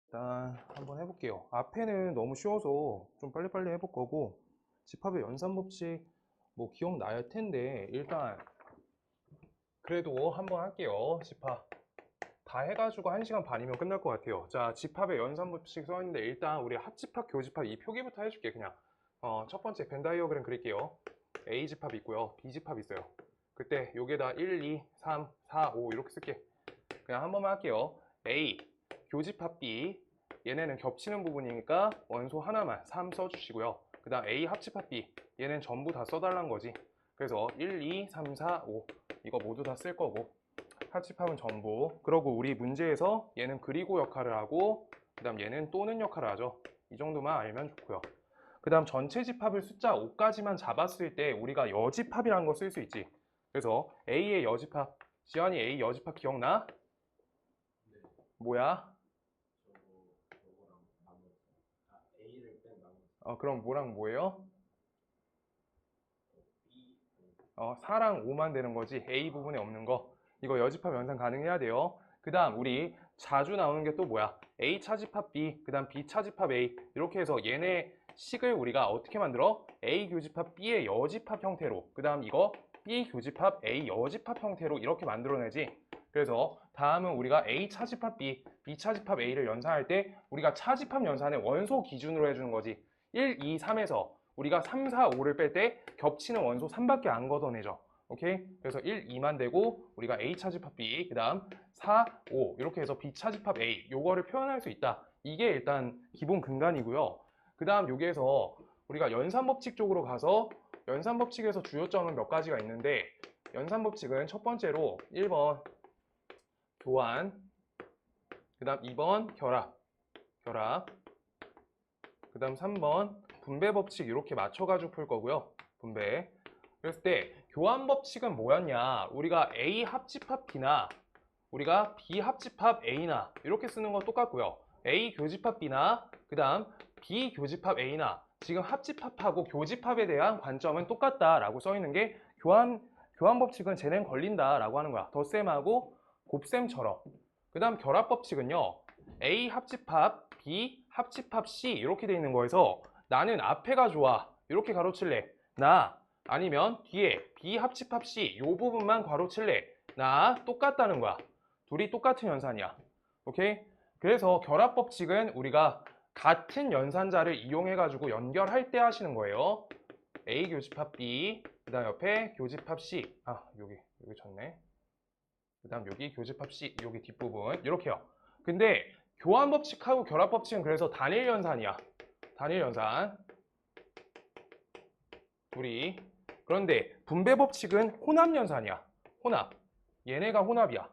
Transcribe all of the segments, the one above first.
일단 한번 해볼게요. 앞에는 너무 쉬워서 좀 빨리빨리 해볼 거고, 집합의 연산법칙 뭐 기억날 텐데 일단 그래도 한번 할게요. 집합 다 해가지고 1시간 반이면 끝날 것 같아요. 자, 집합의 연산법칙 써있는데 일단 우리 합집합, 교집합 이 표기부터 해줄게. 그냥 첫 번째 벤 다이어그램 그릴게요. A집합 있고요, B집합 있어요. 그때 여기에다 1, 2, 3, 4, 5 이렇게 쓸게. 그냥 한 번만 할게요. A 교집합 B, 얘네는 겹치는 부분이니까 원소 하나만 3 써주시고요. 그 다음 A 합집합 B, 얘는 전부 다 써달라는 거지. 그래서 1, 2, 3, 4, 5 이거 모두 다 쓸 거고, 합집합은 전부. 그러고 우리 문제에서 얘는 그리고 역할을 하고, 그 다음 얘는 또는 역할을 하죠. 이 정도만 알면 좋고요. 그 다음 전체 집합을 숫자 5까지만 잡았을 때 우리가 여집합이라는 거 쓸 수 있지. 그래서 A의 여집합, 지환이 A 여집합 기억나? 뭐야? 그럼 뭐랑 뭐예요? 4랑 5만 되는 거지. A 부분에 없는 거. 이거 여집합 연산 가능해야 돼요. 그 다음 우리 자주 나오는 게 또 뭐야? A 차집합 B, 그 다음 B 차집합 A. 이렇게 해서 얘네 식을 우리가 어떻게 만들어? A 교집합 B의 여집합 형태로, 그 다음 이거 B 교집합 A 여집합 형태로 이렇게 만들어내지. 그래서 다음은 우리가 A 차집합 B, B 차집합 A를 연산할 때 우리가 차집합 연산의 원소 기준으로 해주는 거지. 1, 2, 3에서 우리가 3, 4, 5를 뺄 때 겹치는 원소 3밖에 안 걷어내죠. 오케이? 그래서 1, 2만 되고 우리가 A 차집합 B, 그 다음 4, 5 이렇게 해서 B 차집합 A 요거를 표현할 수 있다. 이게 일단 기본 근간이고요. 그 다음 여기에서 우리가 연산법칙 쪽으로 가서 연산법칙에서 주요점은 몇 가지가 있는데, 연산법칙은 첫 번째로 1번 교환, 그 다음 2번 결합, 그 다음 3번 분배법칙 이렇게 맞춰가지고 풀 거고요. 분배. 그랬을 때 교환 법칙은 뭐였냐? 우리가 A 합집합 B나 우리가 B 합집합 A나 이렇게 쓰는 건 똑같고요. A 교집합 B나 그 다음 B 교집합 A나 지금 합집합하고 교집합에 대한 관점은 똑같다라고 써 있는 게 교환 법칙은 쟤넨 걸린다라고 하는 거야. 덧셈하고 곱셈처럼. 그 다음 결합 법칙은요. A 합집합 B 합집합 C 이렇게 돼 있는 거에서 나는 앞에가 좋아 이렇게 가로칠래. 나 아니면 뒤에 B 합집합 C 이 부분만 괄호칠래. 나 똑같다는 거야. 둘이 똑같은 연산이야. 오케이? 그래서 결합 법칙은 우리가 같은 연산자를 이용해 가지고 연결할 때 하시는 거예요. A 교집합 B, 그 다음 옆에 교집합 C. 여기 졌네. 그 다음 여기 교집합 C, 여기 뒷부분 이렇게요. 근데 교환 법칙하고 결합 법칙은 그래서 단일 연산이야. 단일 연산. 둘이. 그런데 분배 법칙은 혼합 연산이야. 혼합. 얘네가 혼합이야.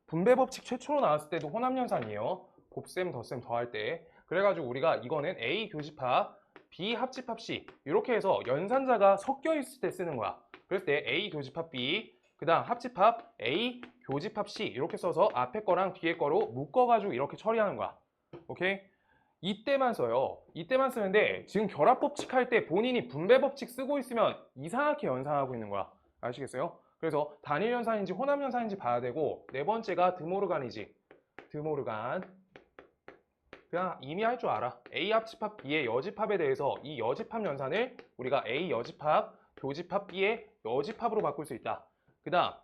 분배 법칙 최초로 나왔을 때도 혼합 연산이에요. 곱셈, 덧셈 더할 때. 그래가지고 우리가 이거는 A 교집합, B 합집합 C 이렇게 해서 연산자가 섞여 있을 때 쓰는 거야. 그랬을 때 A 교집합 B, 그 다음 합집합 A 교집합 C 이렇게 써서 앞에 거랑 뒤에 거로 묶어가지고 이렇게 처리하는 거야. 오케이? 이때만 써요. 이때만 쓰는데 지금 결합 법칙 할 때 본인이 분배 법칙 쓰고 있으면 이상하게 연산하고 있는 거야. 아시겠어요? 그래서 단일 연산인지 혼합 연산인지 봐야 되고, 네 번째가 드모르간이지. 드모르간. 그냥 이미 할 줄 알아. A 합집합 B의 여집합에 대해서 이 여집합 연산을 우리가 A 여집합, 교집합 B의 여집합으로 바꿀 수 있다. 그 다음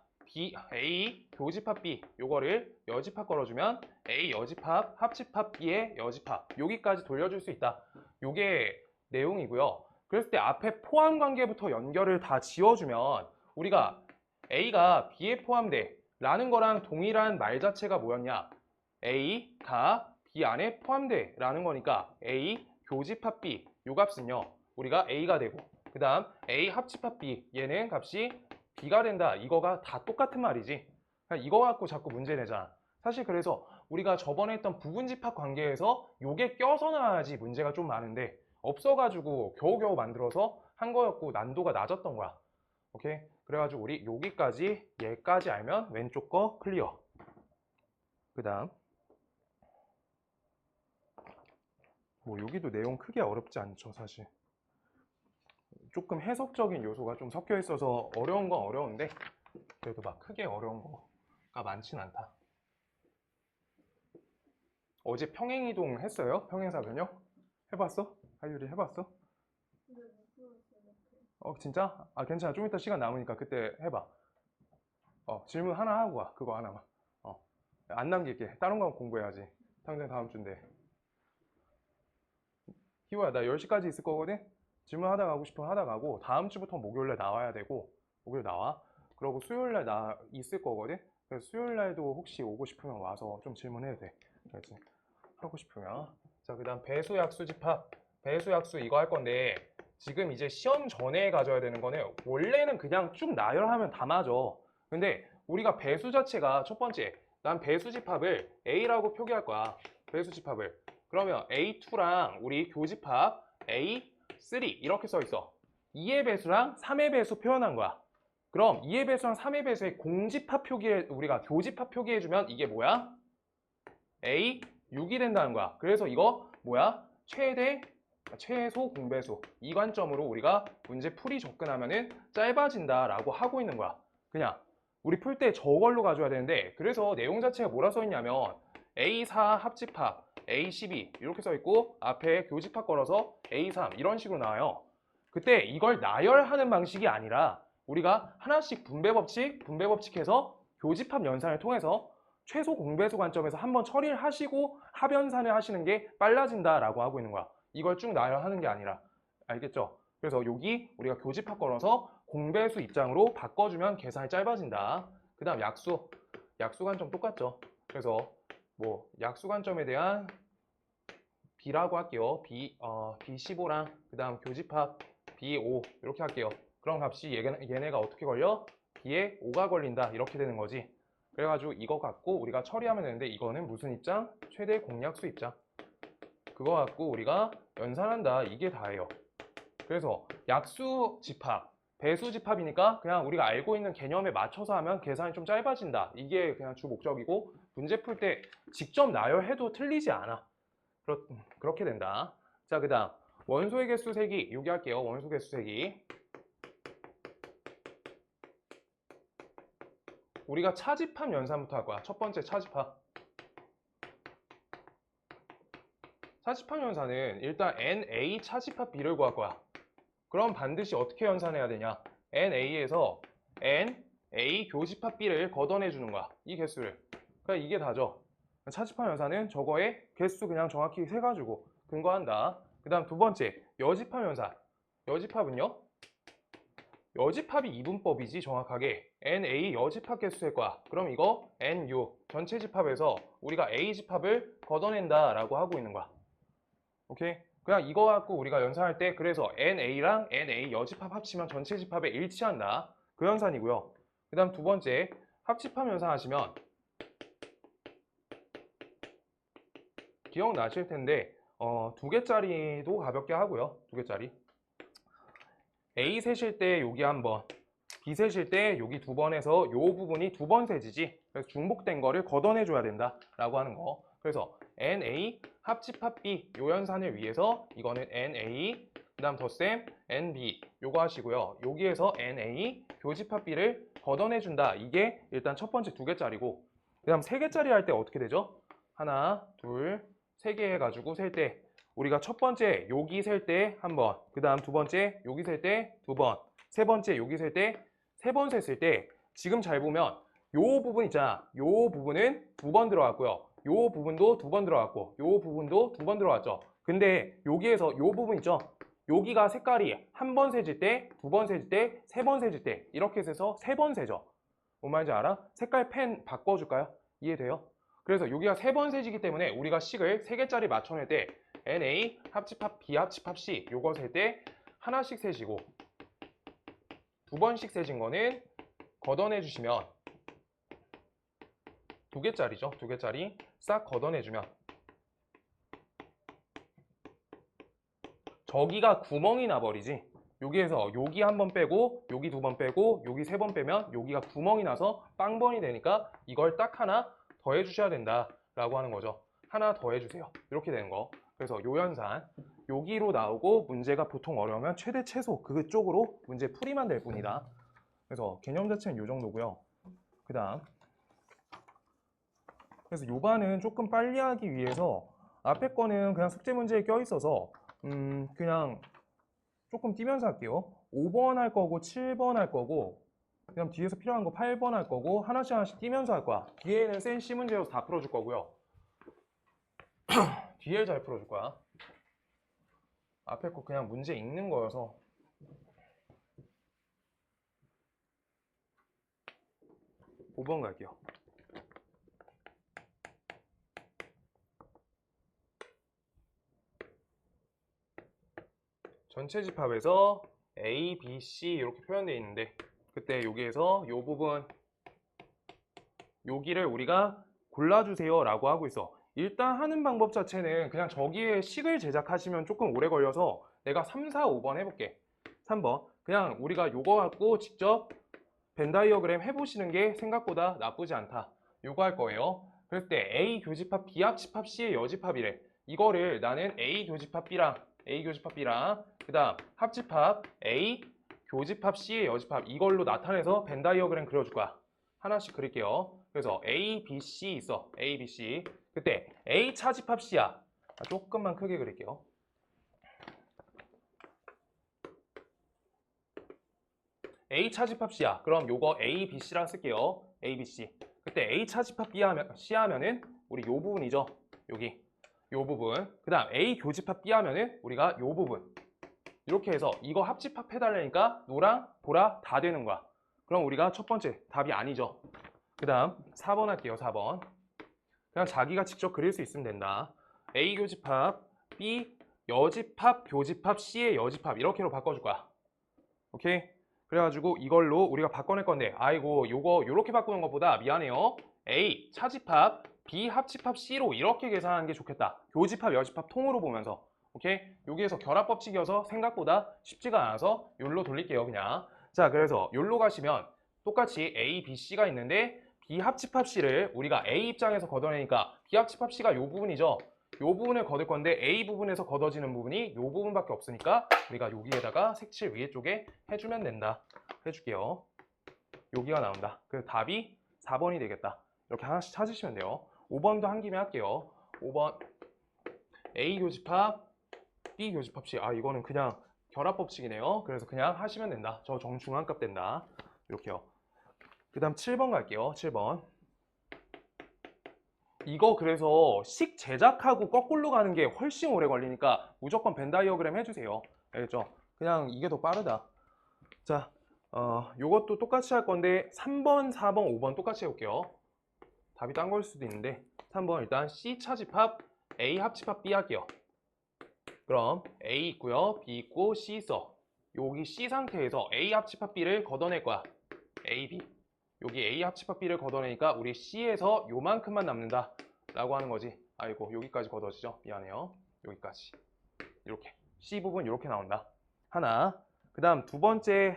A 교집합 B 요거를 여집합 걸어주면 A 여집합 합집합 B의 여집합 여기까지 돌려줄 수 있다. 요게 내용이고요. 그랬을 때 앞에 포함 관계부터 연결을 다 지워주면 우리가 A가 B에 포함돼 라는 거랑 동일한 말 자체가 뭐였냐? A가 B 안에 포함돼 라는 거니까 A 교집합 B 요 값은요 우리가 A가 되고, 그 다음 A 합집합 B 얘는 값이 B가 된다. 이거가 다 똑같은 말이지. 이거 갖고 자꾸 문제 내잖아. 사실 그래서 우리가 저번에 했던 부분집합 관계에서 요게 껴서 나와야지 문제가 좀 많은데 없어가지고 겨우겨우 만들어서 한 거였고 난도가 낮았던 거야. 오케이? 그래가지고 우리 여기까지 얘까지 알면 왼쪽 거 클리어. 그 다음 뭐 여기도 내용 크게 어렵지 않죠 사실. 조금 해석적인 요소가 좀 섞여 있어서 어려운 건 어려운데 그래도 막 크게 어려운 거가 많진 않다. 어제 평행이동 했어요? 평행사변형? 해봤어? 하율이 해봤어? 진짜? 괜찮아. 좀 이따 시간 남으니까 그때 해봐. 질문 하나 하고 와. 그거 하나만. 안 남길게. 다른 거 공부해야지. 당장 다음 주인데. 희호야, 나 10시까지 있을 거거든? 질문 하다 가고 싶으면 하다 가고, 다음 주부터 목요일에 나와야 되고, 목요일 나와. 그러고 수요일날 나 있을 거거든? 그래서 수요일날도 혹시 오고 싶으면 와서 좀 질문해도 돼. 그렇지? 하고 싶으면. 자, 그 다음 배수, 약수, 집합. 배수, 약수 이거 할 건데, 지금 이제 시험 전에 가져야 되는 거는, 원래는 그냥 쭉 나열하면 다 맞아. 근데 우리가 배수 자체가 첫 번째, 난 배수 집합을 A라고 표기할 거야. 배수 집합을. 그러면 A2랑 우리 교집합 A3 이렇게 써 있어. 2의 배수랑 3의 배수 표현한 거야. 그럼 2의 배수랑 3의 배수의 공집합 표기에 우리가 교집합 표기해주면 이게 뭐야? A6이 된다는 거야. 그래서 이거 뭐야? 최소 공배수 이 관점으로 우리가 문제 풀이 접근하면은 짧아진다라고 하고 있는 거야. 그냥 우리 풀 때 저걸로 가져야 되는데 그래서 내용 자체가 뭐라 써 있냐면 A4 합집합 A12 이렇게 써 있고 앞에 교집합 걸어서 A3 이런 식으로 나와요. 그때 이걸 나열하는 방식이 아니라 우리가 하나씩 분배 법칙 해서 교집합 연산을 통해서 최소 공배수 관점에서 한번 처리를 하시고 합연산을 하시는 게 빨라진다라고 하고 있는 거야. 이걸 쭉 나열하는 게 아니라. 알겠죠? 그래서 여기 우리가 교집합 걸어서 공배수 입장으로 바꿔주면 계산이 짧아진다. 그 다음 약수. 약수 관점 똑같죠. 그래서 뭐 약수 관점에 대한 B라고 할게요. B15랑 그 다음 교집합 B5 이렇게 할게요. 그럼 값이 얘네가 어떻게 걸려? B에 5가 걸린다. 이렇게 되는 거지. 그래가지고 이거 갖고 우리가 처리하면 되는데 이거는 무슨 입장? 최대 공약수 입장. 그거 갖고 우리가 연산한다. 이게 다예요. 그래서 약수 집합, 배수 집합이니까 그냥 우리가 알고 있는 개념에 맞춰서 하면 계산이 좀 짧아진다. 이게 그냥 주 목적이고 문제 풀 때 직접 나열해도 틀리지 않아. 그렇게 된다. 자, 그 다음 원소의 개수 세기 여기 할게요. 원소 개수 세기. 우리가 차집합 연산부터 할 거야. 첫 번째 차집합. 차집합 연산은 일단 NA 차집합 B를 구할 거야. 그럼 반드시 어떻게 연산해야 되냐? NA에서 NA 교집합 B를 걷어내 주는 거야. 이 개수를. 그러니까 이게 다죠. 차집합 연산은 저거의 개수 그냥 정확히 세가지고 근거한다. 그 다음 두 번째 여집합 연산. 여집합은요? 여집합이 이분법이지 정확하게. NA 여집합 개수일 거야. 그럼 이거 NU 전체 집합에서 우리가 A 집합을 걷어낸다 라고 하고 있는 거야. 오케이? 그냥 이거 갖고 우리가 연산할 때 그래서 NA랑 NA 여집합 합치면 전체 집합에 일치한다. 그 연산이고요. 그 다음 두 번째 합집합 연산하시면 기억나실 텐데 두 개짜리도 가볍게 하고요. 두 개짜리. A 세실 때 여기 한 번, B 세실 때 여기 두 번 해서 요 부분이 두 번 세지지. 그래서 중복된 거를 걷어내 줘야 된다 라고 하는 거. 그래서 NA 합집합 B 요 연산을 위해서 이거는 NA 그 다음 덧셈 NB 요거 하시고요. 여기에서 NA 교집합 B를 걷어내 준다. 이게 일단 첫 번째 두 개짜리고 그 다음 세 개짜리 할 때 어떻게 되죠? 하나, 둘, 세 개 해가지고 셀 때 우리가 첫 번째 여기 셀 때 한 번, 그 다음 두 번째 여기 셀 때 두 번, 세 번째 여기 셀 때 세 번 셌을 때 지금 잘 보면 요 부분 있잖아. 요 부분은 두 번 들어갔고요. 요 부분도 두 번 들어갔고 요 부분도 두 번 들어갔죠. 근데 여기에서 요 부분 있죠. 여기가 색깔이 한 번 세질 때, 두 번 세질 때, 세 번 세질 때 이렇게 해서 세 번 세죠. 뭔 말인지 알아? 색깔 펜 바꿔줄까요? 이해돼요? 그래서 여기가 세 번 세지기 때문에 우리가 식을 세 개짜리 맞춰낼 때 NA 합집합 B 합집합 C 요거 셀 때 하나씩 세시고 두 번씩 세진 거는 걷어내 주시면 두 개짜리죠. 두 개짜리 싹 걷어내 주면 저기가 구멍이 나버리지. 여기에서 여기 한 번 빼고 여기 두 번 빼고 여기 세 번 빼면 여기가 구멍이 나서 빵번이 되니까 이걸 딱 하나 더해 주셔야 된다 라고 하는 거죠. 하나 더해 주세요. 이렇게 되는 거. 그래서 요 연산 여기로 나오고 문제가 보통 어려우면 최대 최소 그쪽으로 문제 풀이만 될 뿐이다. 그래서 개념 자체는 요 정도고요. 그 다음 그래서 요 반은 조금 빨리 하기 위해서 앞에 거는 그냥 숙제 문제에 껴있어서 그냥 조금 띄면서 할게요. 5번 할 거고 7번 할 거고 그냥 뒤에서 필요한 거 8번 할 거고 하나씩 하나씩 띄면서 할 거야. 뒤에는 센 C 문제여서 다 풀어줄 거고요. 뒤에 잘 풀어줄 거야. 앞에 거 그냥 문제 읽는 거여서. 5번 갈게요. 전체 집합에서 A, B, C 이렇게 표현되어 있는데 그때 여기에서 이 부분 여기를 우리가 골라주세요 라고 하고 있어. 일단 하는 방법 자체는 그냥 저기에 식을 제작하시면 조금 오래 걸려서 내가 3, 4, 5번 해볼게. 3번 그냥 우리가 요거 갖고 직접 벤 다이어그램 해보시는 게 생각보다 나쁘지 않다. 요거 할 거예요. 그럴 때 A 교집합 B 합집합 C의 여집합이래. 이거를 나는 A 교집합 B랑 그 다음 합집합 A 교집합 C의 여집합 이걸로 나타내서 벤 다이어그램 그려줄 거야. 하나씩 그릴게요. 그래서 A, B, C 있어. A, B, C. 그때 A 차집합 C야. 조금만 크게 그릴게요. A 차집합 C야. 그럼 요거 A, B, C랑 쓸게요. A, B, C. 그때 A 차집합 C 하면은 우리 요 부분이죠. 여기. 요 부분. 그 다음 A 교집합 B 하면은 우리가 요 부분. 이렇게 해서 이거 합집합 해달라니까 노랑, 보라 다 되는 거야. 그럼 우리가 첫 번째 답이 아니죠. 그 다음 4번 할게요. 4번. 그냥 자기가 직접 그릴 수 있으면 된다. A 교집합, B 여집합, 교집합, C의 여집합 이렇게로 바꿔줄 거야. 오케이? 그래가지고 이걸로 우리가 바꿔낼 건데 아이고 요거 요렇게 바꾸는 것보다 미안해요. A 차집합, B 합집합 C로 이렇게 계산하는 게 좋겠다. 교집합, 여집합 통으로 보면서. 오케이? 여기에서 결합 법칙이어서 생각보다 쉽지가 않아서 요로 돌릴게요 그냥. 자 그래서 요로 가시면 똑같이 A, B, C가 있는데 B 합집합 C를 우리가 A 입장에서 걷어내니까 B 합집합 C가 요 부분이죠. 요 부분을 걷을 건데 A 부분에서 걷어지는 부분이 요 부분밖에 없으니까 우리가 여기에다가 색칠 위에 쪽에 해주면 된다. 해줄게요. 여기가 나온다. 그래서 답이 4번이 되겠다. 이렇게 하나씩 찾으시면 돼요. 5번도 한 김에 할게요. 5번 A 교집합 B 교집합 C. 이거는 그냥 결합 법칙이네요. 그래서 그냥 하시면 된다. 저 정중앙값 된다. 이렇게요. 그 다음 7번 갈게요. 7번. 이거 그래서 식 제작하고 거꾸로 가는 게 훨씬 오래 걸리니까 무조건 벤 다이어그램 해주세요. 알겠죠? 그냥 이게 더 빠르다. 자, 요것도 똑같이 할 건데 3번, 4번, 5번 똑같이 해볼게요. 답이 딴 걸 수도 있는데 3번 일단 C 차집합, A 합집합 B 할게요. 그럼 A 있고요, B 있고 C 있어. 여기 C 상태에서 A 합집합 B를 걷어낼 거야. A, B. 여기 A 합집합 B를 걷어내니까 우리 C에서 요만큼만 남는다 라고 하는 거지. 아이고 여기까지 걷어지죠. 미안해요. 여기까지 이렇게 C 부분 이렇게 나온다. 하나. 그 다음 두 번째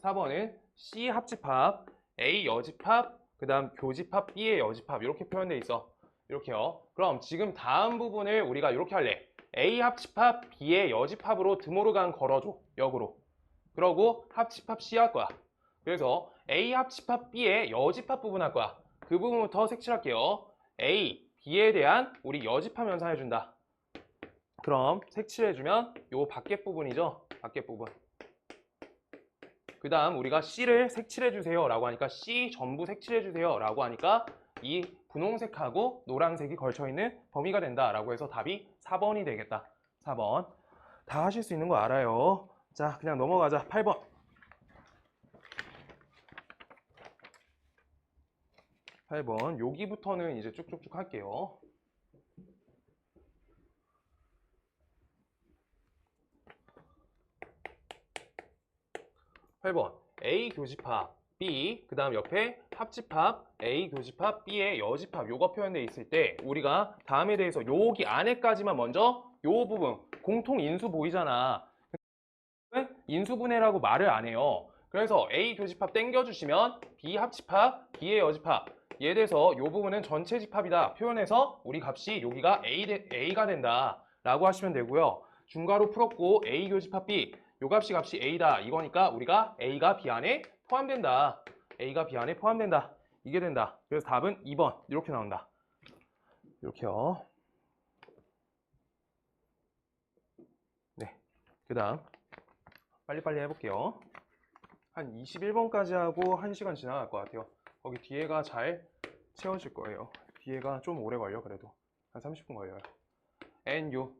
4번은 C 합집합 A 여집합 그 다음 교집합 B의 여집합 이렇게 표현되어 있어. 이렇게요. 그럼 지금 다음 부분을 우리가 이렇게 할래. A 합집합 B의 여집합으로 드모르간 걸어줘. 역으로. 그러고 합집합 C 할 거야. 그래서 A 합집합 B의 여집합 부분 할 거야. 그 부분부터 색칠할게요. A, B에 대한 우리 여집합 연산해준다. 그럼 색칠해주면 요 밖에 부분이죠. 밖에 부분. 그 다음 우리가 C를 색칠해주세요 라고 하니까 C 전부 색칠해주세요 라고 하니까 이 분홍색하고 노란색이 걸쳐있는 범위가 된다 라고 해서 답이 4번이 되겠다. 4번. 다 하실 수 있는 거 알아요. 자 그냥 넘어가자. 8번. 8번 여기부터는 이제 쭉쭉쭉 할게요. (8번) A 교집합 B 그 다음 옆에 합집합 A 교집합 B의 여집합 요거 표현되어 있을 때 우리가 다음에 대해서 여기 안에까지만 먼저 요 부분 공통 인수 보이잖아. 인수분해라고 말을 안 해요. 그래서 A 교집합 땡겨주시면 B 합집합 B의 여집합 얘에 대해서 요 부분은 전체 집합이다 표현해서 우리 값이 여기가 A가 된다 라고 하시면 되고요. 중괄호 풀었고 A 교집합 B 요 값이 A다 이거니까 우리가 A가 B 안에 포함된다. A가 B 안에 포함된다. 이게 된다. 그래서 답은 2번 이렇게 나온다. 이렇게요. 네, 그 다음 빨리빨리 해볼게요. 한 21번까지 하고 1시간 지나갈 것 같아요. 거기 뒤에가 잘 채워질 거예요. 뒤에가 좀 오래 걸려. 그래도 한 30분 걸려요. NU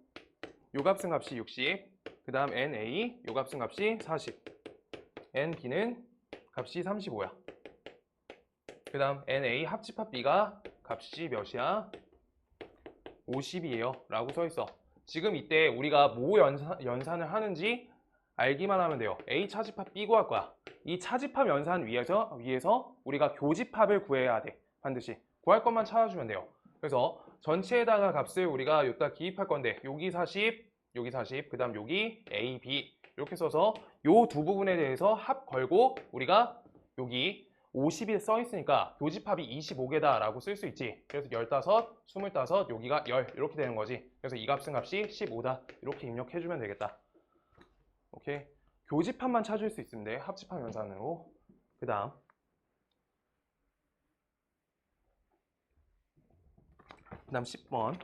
요 값은 값이 60, 그 다음 NA 요 값은 값이 40, NB는 값이 35야. 그 다음 NA 합집합 B가 값이 몇이야? 50이에요 라고 써있어. 지금 이때 우리가 뭐 연산을 하는지 알기만 하면 돼요. A 차집합 B 구할 거야. 이 차집합 연산 위에서 우리가 교집합을 구해야 돼. 반드시 구할 것만 찾아주면 돼요. 그래서 전체에다가 값을 우리가 여기다 기입할 건데 여기 40, 여기 40, 그 다음 여기 A, B 이렇게 써서 요 두 부분에 대해서 합 걸고 우리가 여기 50이 써 있으니까 교집합이 25개다 라고 쓸 수 있지. 그래서 15, 25, 여기가 10 이렇게 되는 거지. 그래서 이 값은 값이 15다 이렇게 입력해주면 되겠다. 오케이. 교집합만 찾을 수 있으면 돼. 합집합 연산으로. 그 다음 그 다음 10번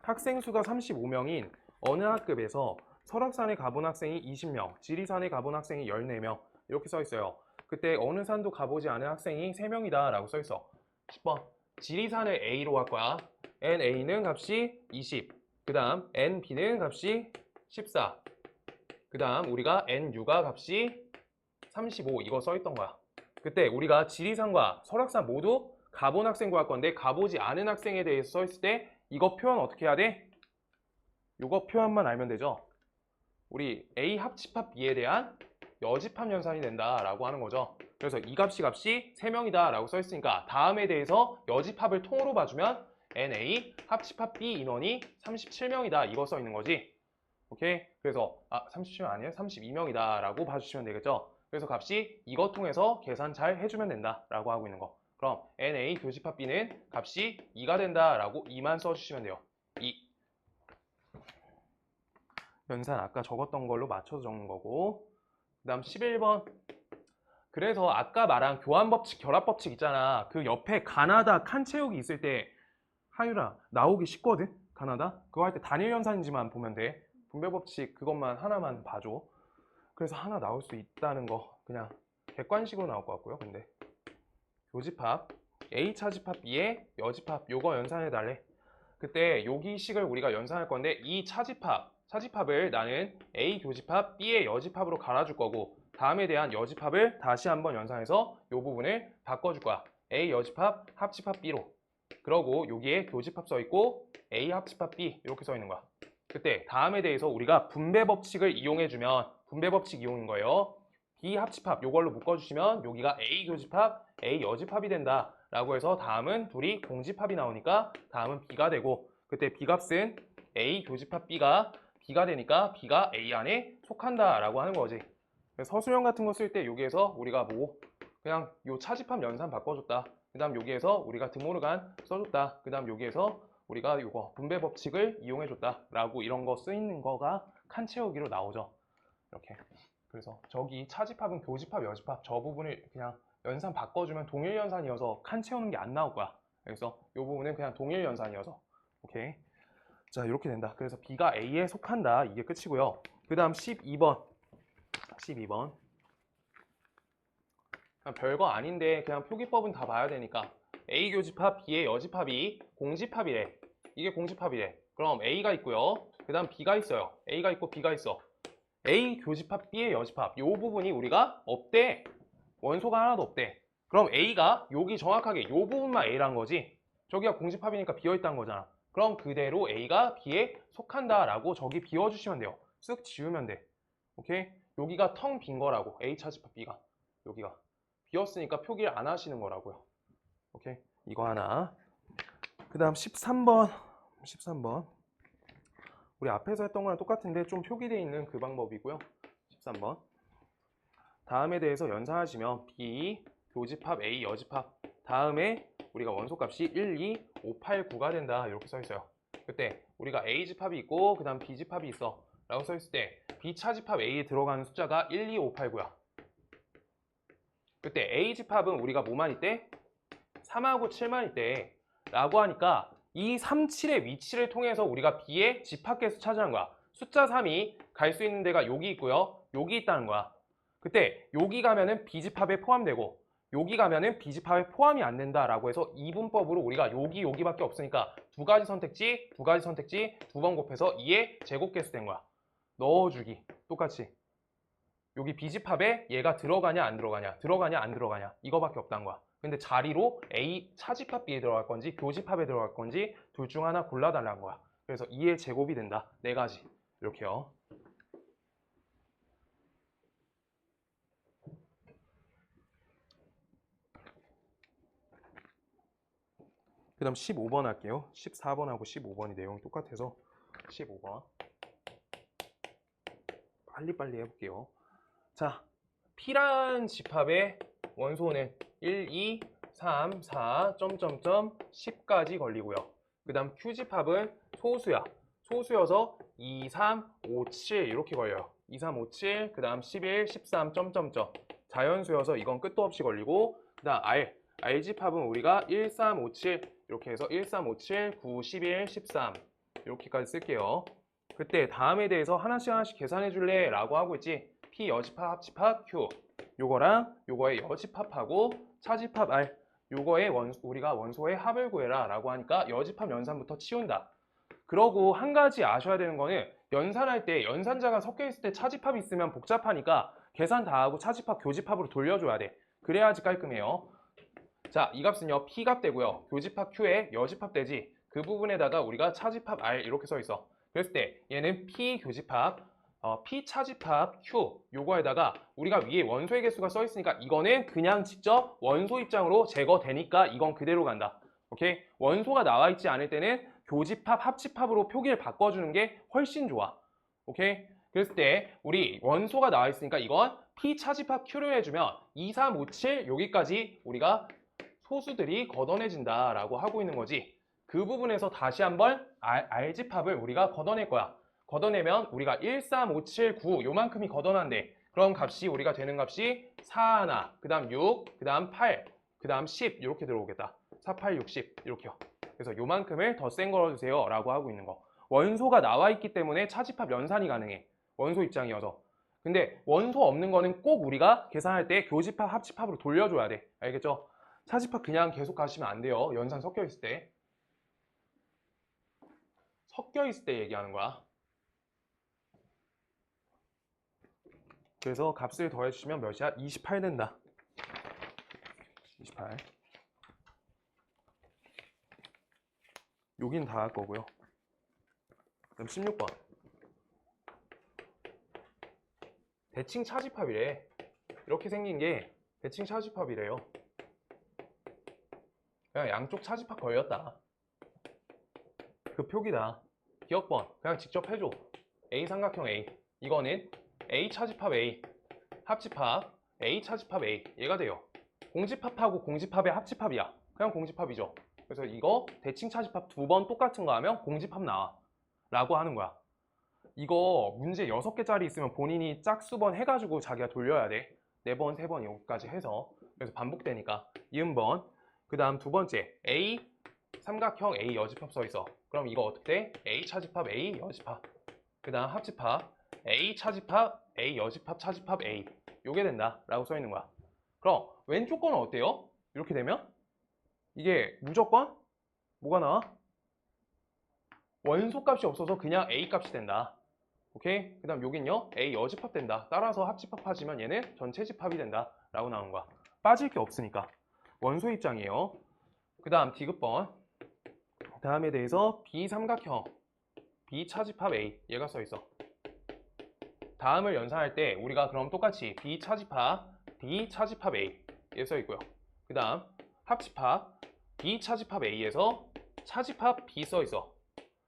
학생 수가 35명인 어느 학급에서 설악산에 가본 학생이 20명, 지리산에 가본 학생이 14명 이렇게 써 있어요. 그때 어느 산도 가보지 않은 학생이 3명이다 라고 써 있어. 10번 지리산을 A로 할 거야. NA는 값이 20, 그 다음 NB는 값이 14, 그 다음 우리가 NU가 값이 35 이거 써 있던 거야. 그때 우리가 지리산과 설악산 모두 가본 학생 구할 건데 가보지 않은 학생에 대해서 써 있을 때 이거 표현 어떻게 해야 돼? 이거 표현만 알면 되죠. 우리 A 합집합 B에 대한 여집합 연산이 된다라고 하는 거죠. 그래서 이 값이 3명이다 라고 써 있으니까 다음에 대해서 여집합을 통으로 봐주면 NA 합집합 B 인원이 37명이다 이거 써 있는 거지. 오케이? 그래서 37명 아니에요? 32명이다 라고 봐주시면 되겠죠. 그래서 값이 이거 통해서 계산 잘 해주면 된다 라고 하고 있는 거. 그럼 NA 교집합 B는 값이 2가 된다 라고 2만 써주시면 돼요. 2 연산 아까 적었던 걸로 맞춰서 적는 거고. 그 다음 11번 그래서 아까 말한 교환법칙, 결합법칙 있잖아. 그 옆에 가나다 칸 채우기 있을 때 하유라 나오기 쉽거든? 가나다? 그거 할 때 단일 연산인지만 보면 돼. 분배법칙 그것만 하나만 봐줘. 그래서 하나 나올 수 있다는 거 그냥 객관식으로 나올 것 같고요. 근데 교집합 A 차집합 B의 여집합 요거 연산해 달래. 그때 여기 식을 우리가 연산할 건데 이 차집합을 나는 A 교집합 B의 여집합으로 갈아줄 거고 다음에 대한 여집합을 다시 한번 연산해서 이 부분을 바꿔줄 거야. A 여집합 합집합 B로. 그러고 여기에 교집합 써 있고 A 합집합 B 이렇게 써 있는 거야. 그때 다음에 대해서 우리가 분배법칙을 이용해주면 분배법칙 이용인 거예요. B 합집합 요걸로 묶어주시면 여기가 A 교집합 A 여집합이 된다 라고 해서 다음은 둘이 공집합이 나오니까 다음은 B가 되고 그때 B값은 A 교집합 B가 되니까 B가 A 안에 속한다 라고 하는 거지. 서술형 같은 거 쓸 때 여기에서 우리가 뭐 그냥 요 차집합 연산 바꿔줬다. 그 다음 여기에서 우리가 드모르간 써줬다. 그 다음 여기에서 우리가 요거 분배 법칙을 이용해줬다 라고 이런 거 쓰이는 거가 칸 채우기로 나오죠. 이렇게. 그래서 저기 차집합은 교집합, 여집합 저 부분을 그냥 연산 바꿔주면 동일 연산이어서 칸 채우는 게 안 나올 거야. 그래서 이 부분은 그냥 동일 연산이어서 오케이. 자 이렇게 된다. 그래서 B가 A에 속한다. 이게 끝이고요. 그 다음 12번 그냥 별거 아닌데 그냥 표기법은 다 봐야 되니까 A 교집합 B의 여집합이 공집합이래. 이게 공집합이래. 그럼 A가 있고요. 그 다음 B가 있어요. A가 있고 B가 있어. A 교집합 B의 여집합 이 부분이 우리가 없대. 원소가 하나도 없대. 그럼 A가 여기 정확하게 이 부분만 A란 거지. 저기가 공집합이니까 비어있다는 거잖아. 그럼 그대로 A가 B에 속한다 라고 저기 비워주시면 돼요. 쓱 지우면 돼. 오케이? 여기가 텅 빈 거라고. A 차집합 B가 여기가 비었으니까 표기를 안 하시는 거라고요. 오케이? 이거 하나. 그 다음 13번 우리 앞에서 했던 거랑 똑같은데 좀 표기되어 있는 그 방법이고요. 13번 다음에 대해서 연산하시면 B 교집합 A 여집합 다음에 우리가 원소값이 1, 2, 5, 8, 9가 된다 이렇게 써 있어요. 그때 우리가 A 집합이 있고 그 다음 B 집합이 있어 라고 써 있을 때 B 차집합 A에 들어가는 숫자가 1, 2, 5, 8, 9야. 그때 A 집합은 우리가 뭐만 있대? 3하고 7만 있대 라고 하니까 이 37의 위치를 통해서 우리가 B의 집합계수 찾아낸 거야. 숫자 3이 갈 수 있는 데가 여기 있고요. 여기 있다는 거야. 그때 여기 가면은 B집합에 포함되고 여기 가면은 B집합에 포함이 안 된다라고 해서 이분법으로 우리가 여기밖에 없으니까 두 가지 선택지 두 번 곱해서 2의 제곱계수 된 거야. 넣어주기. 똑같이. 여기 B집합에 얘가 들어가냐 안 들어가냐 이거밖에 없다는 거야. 근데 자리로 A 차집합 B에 들어갈 건지 교집합에 들어갈 건지 둘 중 하나 골라달라는 거야. 그래서 2의 제곱이 된다. 네 가지. 이렇게요. 그 다음 15번 할게요. 14번하고 15번이 내용이 똑같아서 15번. 빨리빨리 해볼게요. 자, P라는 집합의 원소는 1, 2, 3, 4, 10까지 걸리고요. 그 다음 Q집합은 소수야. 소수여서 2, 3, 5, 7 이렇게 걸려요. 2, 3, 5, 7, 그 다음 11, 13, 자연수여서 이건 끝도 없이 걸리고 그 다음 R집합은 우리가 1, 3, 5, 7 이렇게 해서 1, 3, 5, 7, 9, 11, 13 이렇게까지 쓸게요. 그때 다음에 대해서 하나씩 계산해 줄래? 라고 하고 있지. P 여집합, 합집합, Q 요거랑 요거의 여집합하고 차집합 R 요거의 우리가 원소의 합을 구해라 라고 하니까 여집합 연산부터 치운다. 그러고 한 가지 아셔야 되는 거는 연산할 때 연산자가 섞여 있을 때 차집합이 있으면 복잡하니까 계산 다 하고 차집합, 교집합으로 돌려줘야 돼. 그래야지 깔끔해요. 자, 이 값은요 P 값 되고요. 교집합 Q에 여집합 되지. 그 부분에다가 우리가 차집합 R 이렇게 써 있어. 그랬을 때 얘는 P 교집합, P 차집합 Q 요거에다가 우리가 위에 원소의 개수가 써 있으니까 이거는 그냥 직접 원소 입장으로 제거되니까 이건 그대로 간다. 오케이? 원소가 나와 있지 않을 때는 교집합, 합집합으로 표기를 바꿔주는 게 훨씬 좋아. 오케이? 그랬을 때 우리 원소가 나와 있으니까 이건 P 차집합 Q를 해주면 2, 3, 5, 7 여기까지 우리가 소수들이 걷어내진다 라고 하고 있는 거지. 그 부분에서 다시 한번 R집합을 우리가 걷어낼 거야. 걷어내면 우리가 1, 3, 5, 7, 9 요만큼이 걷어난대. 그럼 값이 우리가 되는 값이 4 하나, 그 다음 6, 그 다음 8, 그 다음 10 이렇게 들어오겠다. 4, 8, 6, 10 이렇게요. 그래서 요만큼을 더 센 걸어주세요 라고 하고 있는 거. 원소가 나와 있기 때문에 차집합 연산이 가능해. 원소 입장이어서. 근데 원소 없는 거는 꼭 우리가 계산할 때 교집합, 합집합으로 돌려줘야 돼. 알겠죠? 차집합 그냥 계속 가시면 안 돼요. 연산 섞여 있을 때. 섞여 있을 때 얘기하는 거야. 그래서 값을 더해주시면 몇이야? 28 된다. 28. 여긴 다 할 거고요. 그럼 16번. 대칭 차집합이래. 이렇게 생긴 게 대칭 차집합이래요. 그냥 양쪽 차집합 걸렸다. 그 표기다. 기억번 그냥 직접 해줘. A 삼각형 A 이거는 A 차집합 A 합집합 A 차집합 A 얘가 돼요. 공집합하고 공집합의 합집합이야. 그냥 공집합이죠. 그래서 이거 대칭 차집합 두 번 똑같은 거 하면 공집합 나와 라고 하는 거야. 이거 문제 6개짜리 있으면 본인이 짝수번 해가지고 자기가 돌려야 돼. 4번, 3번 여기까지 해서. 그래서 반복되니까. 이음번. 그 다음 두 번째 A 삼각형 A 여집합 써 있어. 그럼 이거 어떻게 돼? A 차집합 A 여집합. 그 다음 합집합 A 차집합 A 여집합 차집합 A 요게 된다 라고 써 있는 거야. 그럼 왼쪽 거는 어때요? 이렇게 되면 이게 무조건 뭐가 나와? 원소 값이 없어서 그냥 A 값이 된다. 오케이? 그 다음 여긴요 A 여집합 된다. 따라서 합집합 하지만 얘는 전체 집합이 된다 라고 나오는 거야. 빠질 게 없으니까. 원소 입장이에요. 그 다음 디귿번. 다음에 대해서 B 삼각형 B 차집합 A 얘가 써 있어. 다음을 연산할 때 우리가 그럼 똑같이 B 차집합 B 차집합 A 얘 써 있고요. 그 다음 합집합 B 차집합 A에서 차집합 B 써 있어.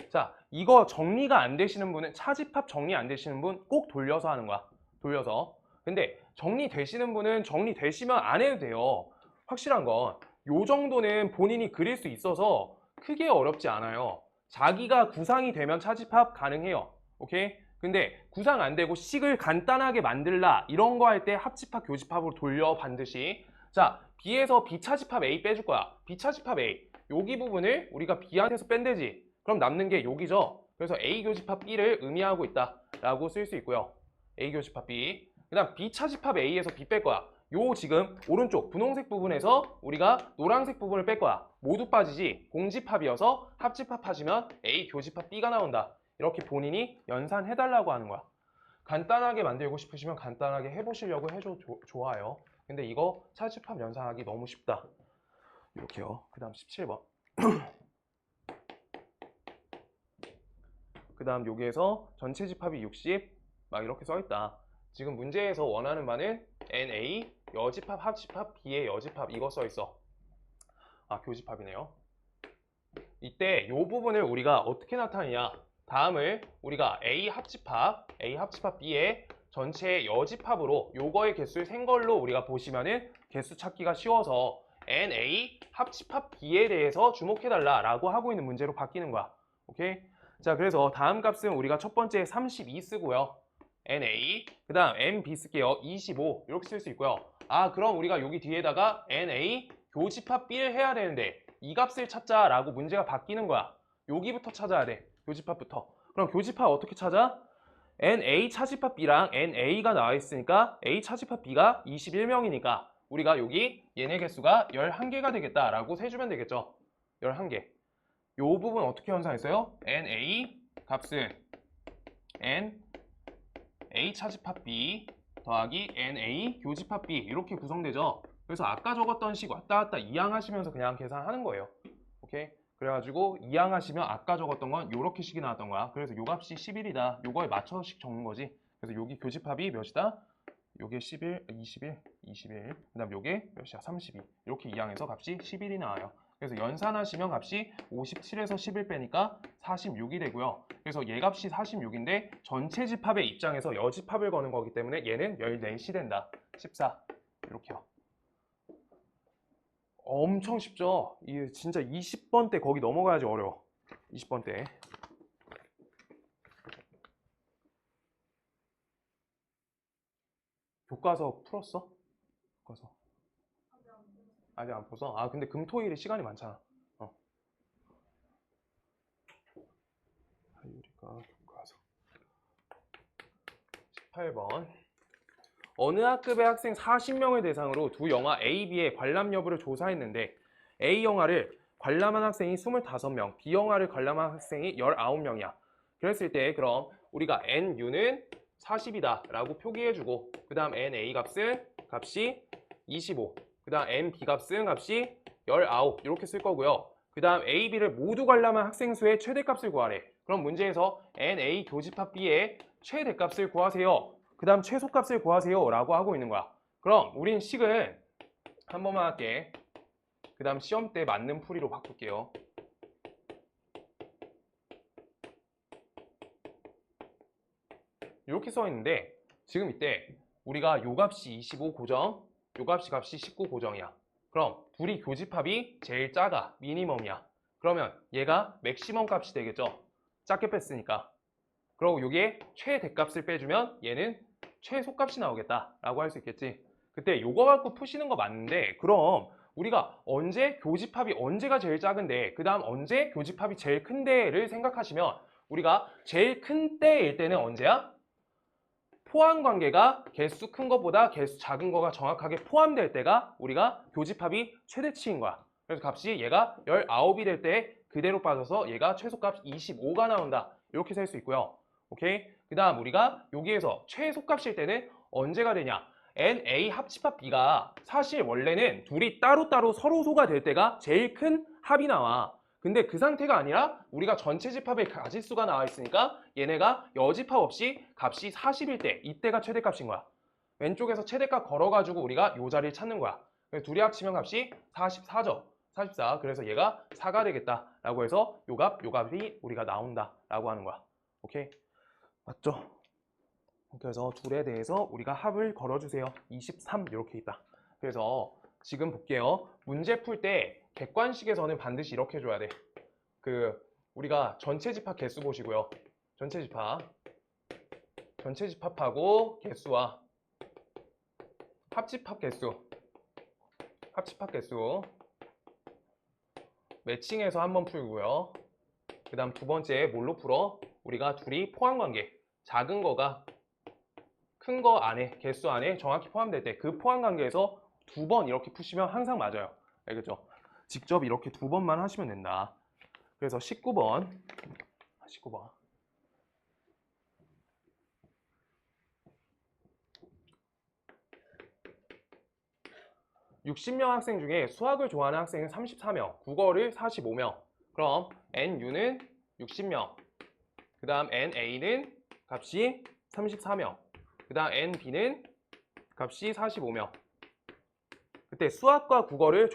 자, 이거 정리가 안 되시는 분은 차집합 정리 안 되시는 분 꼭 돌려서 하는 거야. 돌려서. 근데 정리되시는 분은 정리되시면 안 해도 돼요. 확실한 건 요 정도는 본인이 그릴 수 있어서 크게 어렵지 않아요. 자기가 구상이 되면 차집합 가능해요. 오케이? 근데 구상 안 되고 식을 간단하게 만들라 이런 거 할 때 합집합, 교집합으로 돌려 반드시. 자, B에서 B 차집합 A 빼줄 거야. B 차집합 A. 여기 부분을 우리가 B한테서 뺀대지. 그럼 남는 게 여기죠. 그래서 A 교집합 B를 의미하고 있다라고 쓸 수 있고요. A 교집합 B. 그 다음 B 차집합 A에서 B 뺄 거야. 요 지금 오른쪽 분홍색 부분에서 우리가 노란색 부분을 뺄 거야. 모두 빠지지. 공집합이어서 합집합하시면 A 교집합 B가 나온다. 이렇게 본인이 연산해달라고 하는 거야. 간단하게 만들고 싶으시면 간단하게 해보시려고 해줘 좋아요. 근데 이거 차집합 연산하기 너무 쉽다. 이렇게요. 그 다음 17번. 그 다음 여기에서 전체 집합이 60 막 이렇게 써있다. 지금 문제에서 원하는 바는 NA 여집합 합집합 B의 여집합 이거 써있어. 아 교집합이네요. 이때 이 부분을 우리가 어떻게 나타내냐. 다음을 우리가 A 합집합 B의 전체 여집합으로 요거의 개수를 센 걸로 우리가 보시면은 개수 찾기가 쉬워서 NA 합집합 B에 대해서 주목해달라 라고 하고 있는 문제로 바뀌는 거야. 오케이? 자, 그래서 다음 값은 우리가 첫 번째 32 쓰고요. NA, 그 다음 NB 쓸게요. 25 이렇게 쓸 수 있고요. 아, 그럼 우리가 여기 뒤에다가 NA 교집합 B를 해야 되는데 이 값을 찾자라고 문제가 바뀌는 거야. 여기부터 찾아야 돼. 교집합부터. 그럼 교집합 어떻게 찾아? NA 차집합 B랑 NA가 나와 있으니까 A 차집합 B가 21명이니까 우리가 여기 얘네 개수가 11개가 되겠다라고 세주면 되겠죠. 11개. 요 부분 어떻게 연산했어요? NA 값은 NA 차집합 B 더하기 NA 교집합 B 이렇게 구성되죠. 그래서 아까 적었던 식 왔다 갔다 이항하시면서 그냥 계산하는 거예요. 오케이? 그래가지고 이항하시면 아까 적었던 건 요렇게 식이 나왔던 거야. 그래서 요 값이 11이다. 요거에 맞춰식 적는 거지. 그래서 여기 교집합이 몇이다? 요게 11, 21, 그 다음 요게 몇이야? 32. 이렇게 이항해서 값이 11이 나와요. 그래서 연산하시면 값이 57에서 11 빼니까 46이 되고요. 그래서 얘 값이 46인데 전체 집합의 입장에서 여집합을 거는 거기 때문에 얘는 14시 된다. 14. 이렇게요. 엄청 쉽죠? 이게 진짜 20번 때 거기 넘어가야지 어려워. 20번 때. 교과서 풀었어? 교과서. 아직 안 풀었어? 아, 근데 금토일에 시간이 많잖아. 하율이가 교과서. 18번. 어느 학급의 학생 40명을 대상으로 두 영화 A, B의 관람 여부를 조사했는데 A 영화를 관람한 학생이 25명, B 영화를 관람한 학생이 19명이야. 그랬을 때 그럼 우리가 NU는 40이다 라고 표기해주고 그 다음 NA 값이 25, 그 다음 NB 값이 19 이렇게 쓸 거고요. 그 다음 A, B를 모두 관람한 학생 수의 최대값을 구하래. 그럼 문제에서 NA 교집합 B의 최대값을 구하세요. 그 다음 최소값을 구하세요 라고 하고 있는 거야. 그럼 우린 식은 한 번만 할게. 그 다음 시험 때 맞는 풀이로 바꿀게요. 이렇게 써 있는데 지금 이때 우리가 요 값이 25 고정, 요 값이 19 고정이야. 그럼 둘이 교집합이 제일 작아, 미니멈이야. 그러면 얘가 맥시멈 값이 되겠죠. 작게 뺐으니까. 그리고 요게 최대값을 빼주면 얘는 최소값이 나오겠다라고 할 수 있겠지. 그때 요거 갖고 푸시는 거 맞는데 그럼 우리가 언제 교집합이 언제가 제일 작은데 그 다음 언제 교집합이 제일 큰데를 생각하시면 우리가 제일 큰 때일 때는 언제야? 포함 관계가 개수 큰 거보다 개수 작은 거가 정확하게 포함될 때가 우리가 교집합이 최대치인 거야. 그래서 값이 얘가 19이 될 때 그대로 빠져서 얘가 최소값 25가 나온다. 이렇게 셀 수 있고요. 오케이? 그 다음 우리가 여기에서 최소값일 때는 언제가 되냐? NA 합집합 B가 사실 원래는 둘이 따로따로 서로소가 될 때가 제일 큰 합이 나와. 근데 그 상태가 아니라 우리가 전체 집합의 가지수가 나와 있으니까 얘네가 여집합 없이 값이 40일 때 이때가 최대값인 거야. 왼쪽에서 최대값 걸어가지고 우리가 요 자리를 찾는 거야. 그래서 둘이 합치면 값이 44죠. 44. 그래서 얘가 4가 되겠다라고 해서 요 값이 우리가 나온다라고 하는 거야. 오케이? 맞죠? 그래서 둘에 대해서 우리가 합을 걸어주세요. 23 이렇게 있다. 그래서 지금 볼게요. 문제 풀 때 객관식에서는 반드시 이렇게 해줘야 돼. 우리가 전체 집합 개수 보시고요. 전체 집합하고 개수와 합집합 개수 매칭해서 한번 풀고요. 그 다음 두 번째 뭘로 풀어? 우리가 둘이 포함관계, 작은 거가 큰 거 안에, 개수 안에 정확히 포함될 때 그 포함관계에서 두 번 이렇게 푸시면 항상 맞아요. 알겠죠? 직접 이렇게 두 번만 하시면 된다. 그래서 19번 60명 학생 중에 수학을 좋아하는 학생은 34명, 국어를 45명. 그럼 NU는 60명, 그 다음 NA는 값이 34명, 그 다음 NB는 값이 45명. 그때 수학과 국어를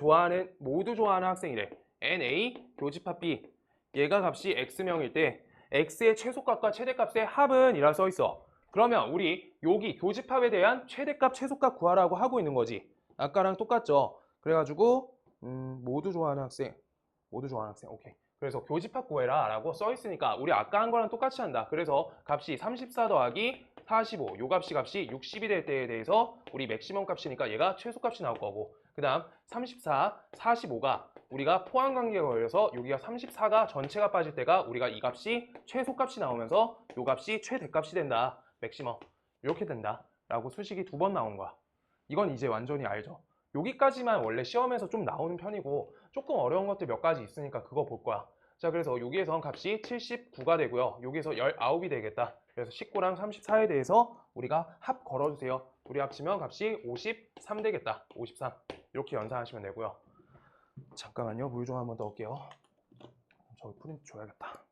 모두 좋아하는 학생이래. NA 교집합 B, 얘가 값이 X명일 때 X의 최소값과 최대값의 합은 이라 써있어. 그러면 우리 여기 교집합에 대한 최대값, 최소값 구하라고 하고 있는 거지. 아까랑 똑같죠? 그래가지고 모두 좋아하는 학생, 오케이. 그래서 교집합 구해라 라고 써있으니까 우리 아까 한 거랑 똑같이 한다. 그래서 값이 34 더하기 45, 요 값이 60이 될 때에 대해서 우리 맥시멈 값이니까 얘가 최소값이 나올 거고, 그 다음 34, 45가 우리가 포함관계가 걸려서 여기가 34가 전체가 빠질 때가 우리가 이 값이 최소값이 나오면서 요 값이 최대값이 된다. 맥시멈 이렇게 된다 라고 수식이 두 번 나온 거야. 이건 이제 완전히 알죠? 여기까지만 원래 시험에서 좀 나오는 편이고 조금 어려운 것들 몇 가지 있으니까 그거 볼 거야. 자, 그래서 여기에선 값이 79가 되고요. 여기에서 19이 되겠다. 그래서 19랑 34에 대해서 우리가 합 걸어주세요. 둘이 합치면 값이 53 되겠다. 53. 이렇게 연산하시면 되고요. 잠깐만요. 물 좀 한번 넣을게요. 저기 프린트 줘야겠다.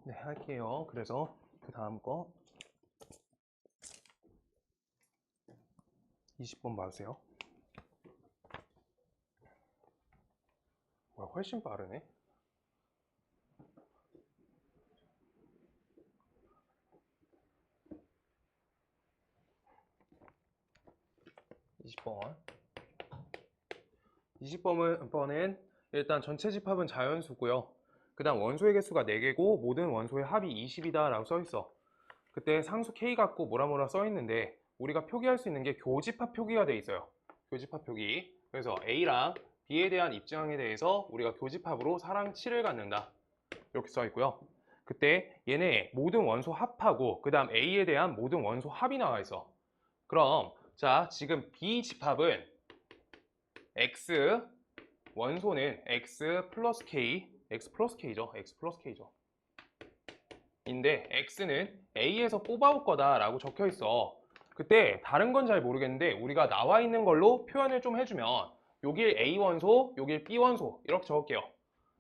네, 할게요. 그래서 그 다음 거 20번 봐주세요. 뭐야, 훨씬 빠르네. (20번) 20번은 일단 전체 집합은 자연수고요. 그 다음 원소의 개수가 4개고 모든 원소의 합이 20이다 라고 써있어. 그때 상수 K 갖고 뭐라 써있는데 우리가 표기할 수 있는 게 교집합 표기가 돼 있어요. 교집합 표기. 그래서 A랑 B에 대한 입증항에 대해서 우리가 교집합으로 4랑 7을 갖는다. 이렇게 써있고요. 그때 얘네 모든 원소 합하고 그 다음 A에 대한 모든 원소 합이 나와 있어. 그럼 자, 지금 B 집합은 X, 원소는 X 플러스 K, X 플러스 K죠. X 플러스 K죠. 인데 X는 A에서 뽑아올 거다 라고 적혀 있어. 그때 다른 건 잘 모르겠는데 우리가 나와 있는 걸로 표현을 좀 해주면 여길 A 원소, 여길 B 원소 이렇게 적을게요.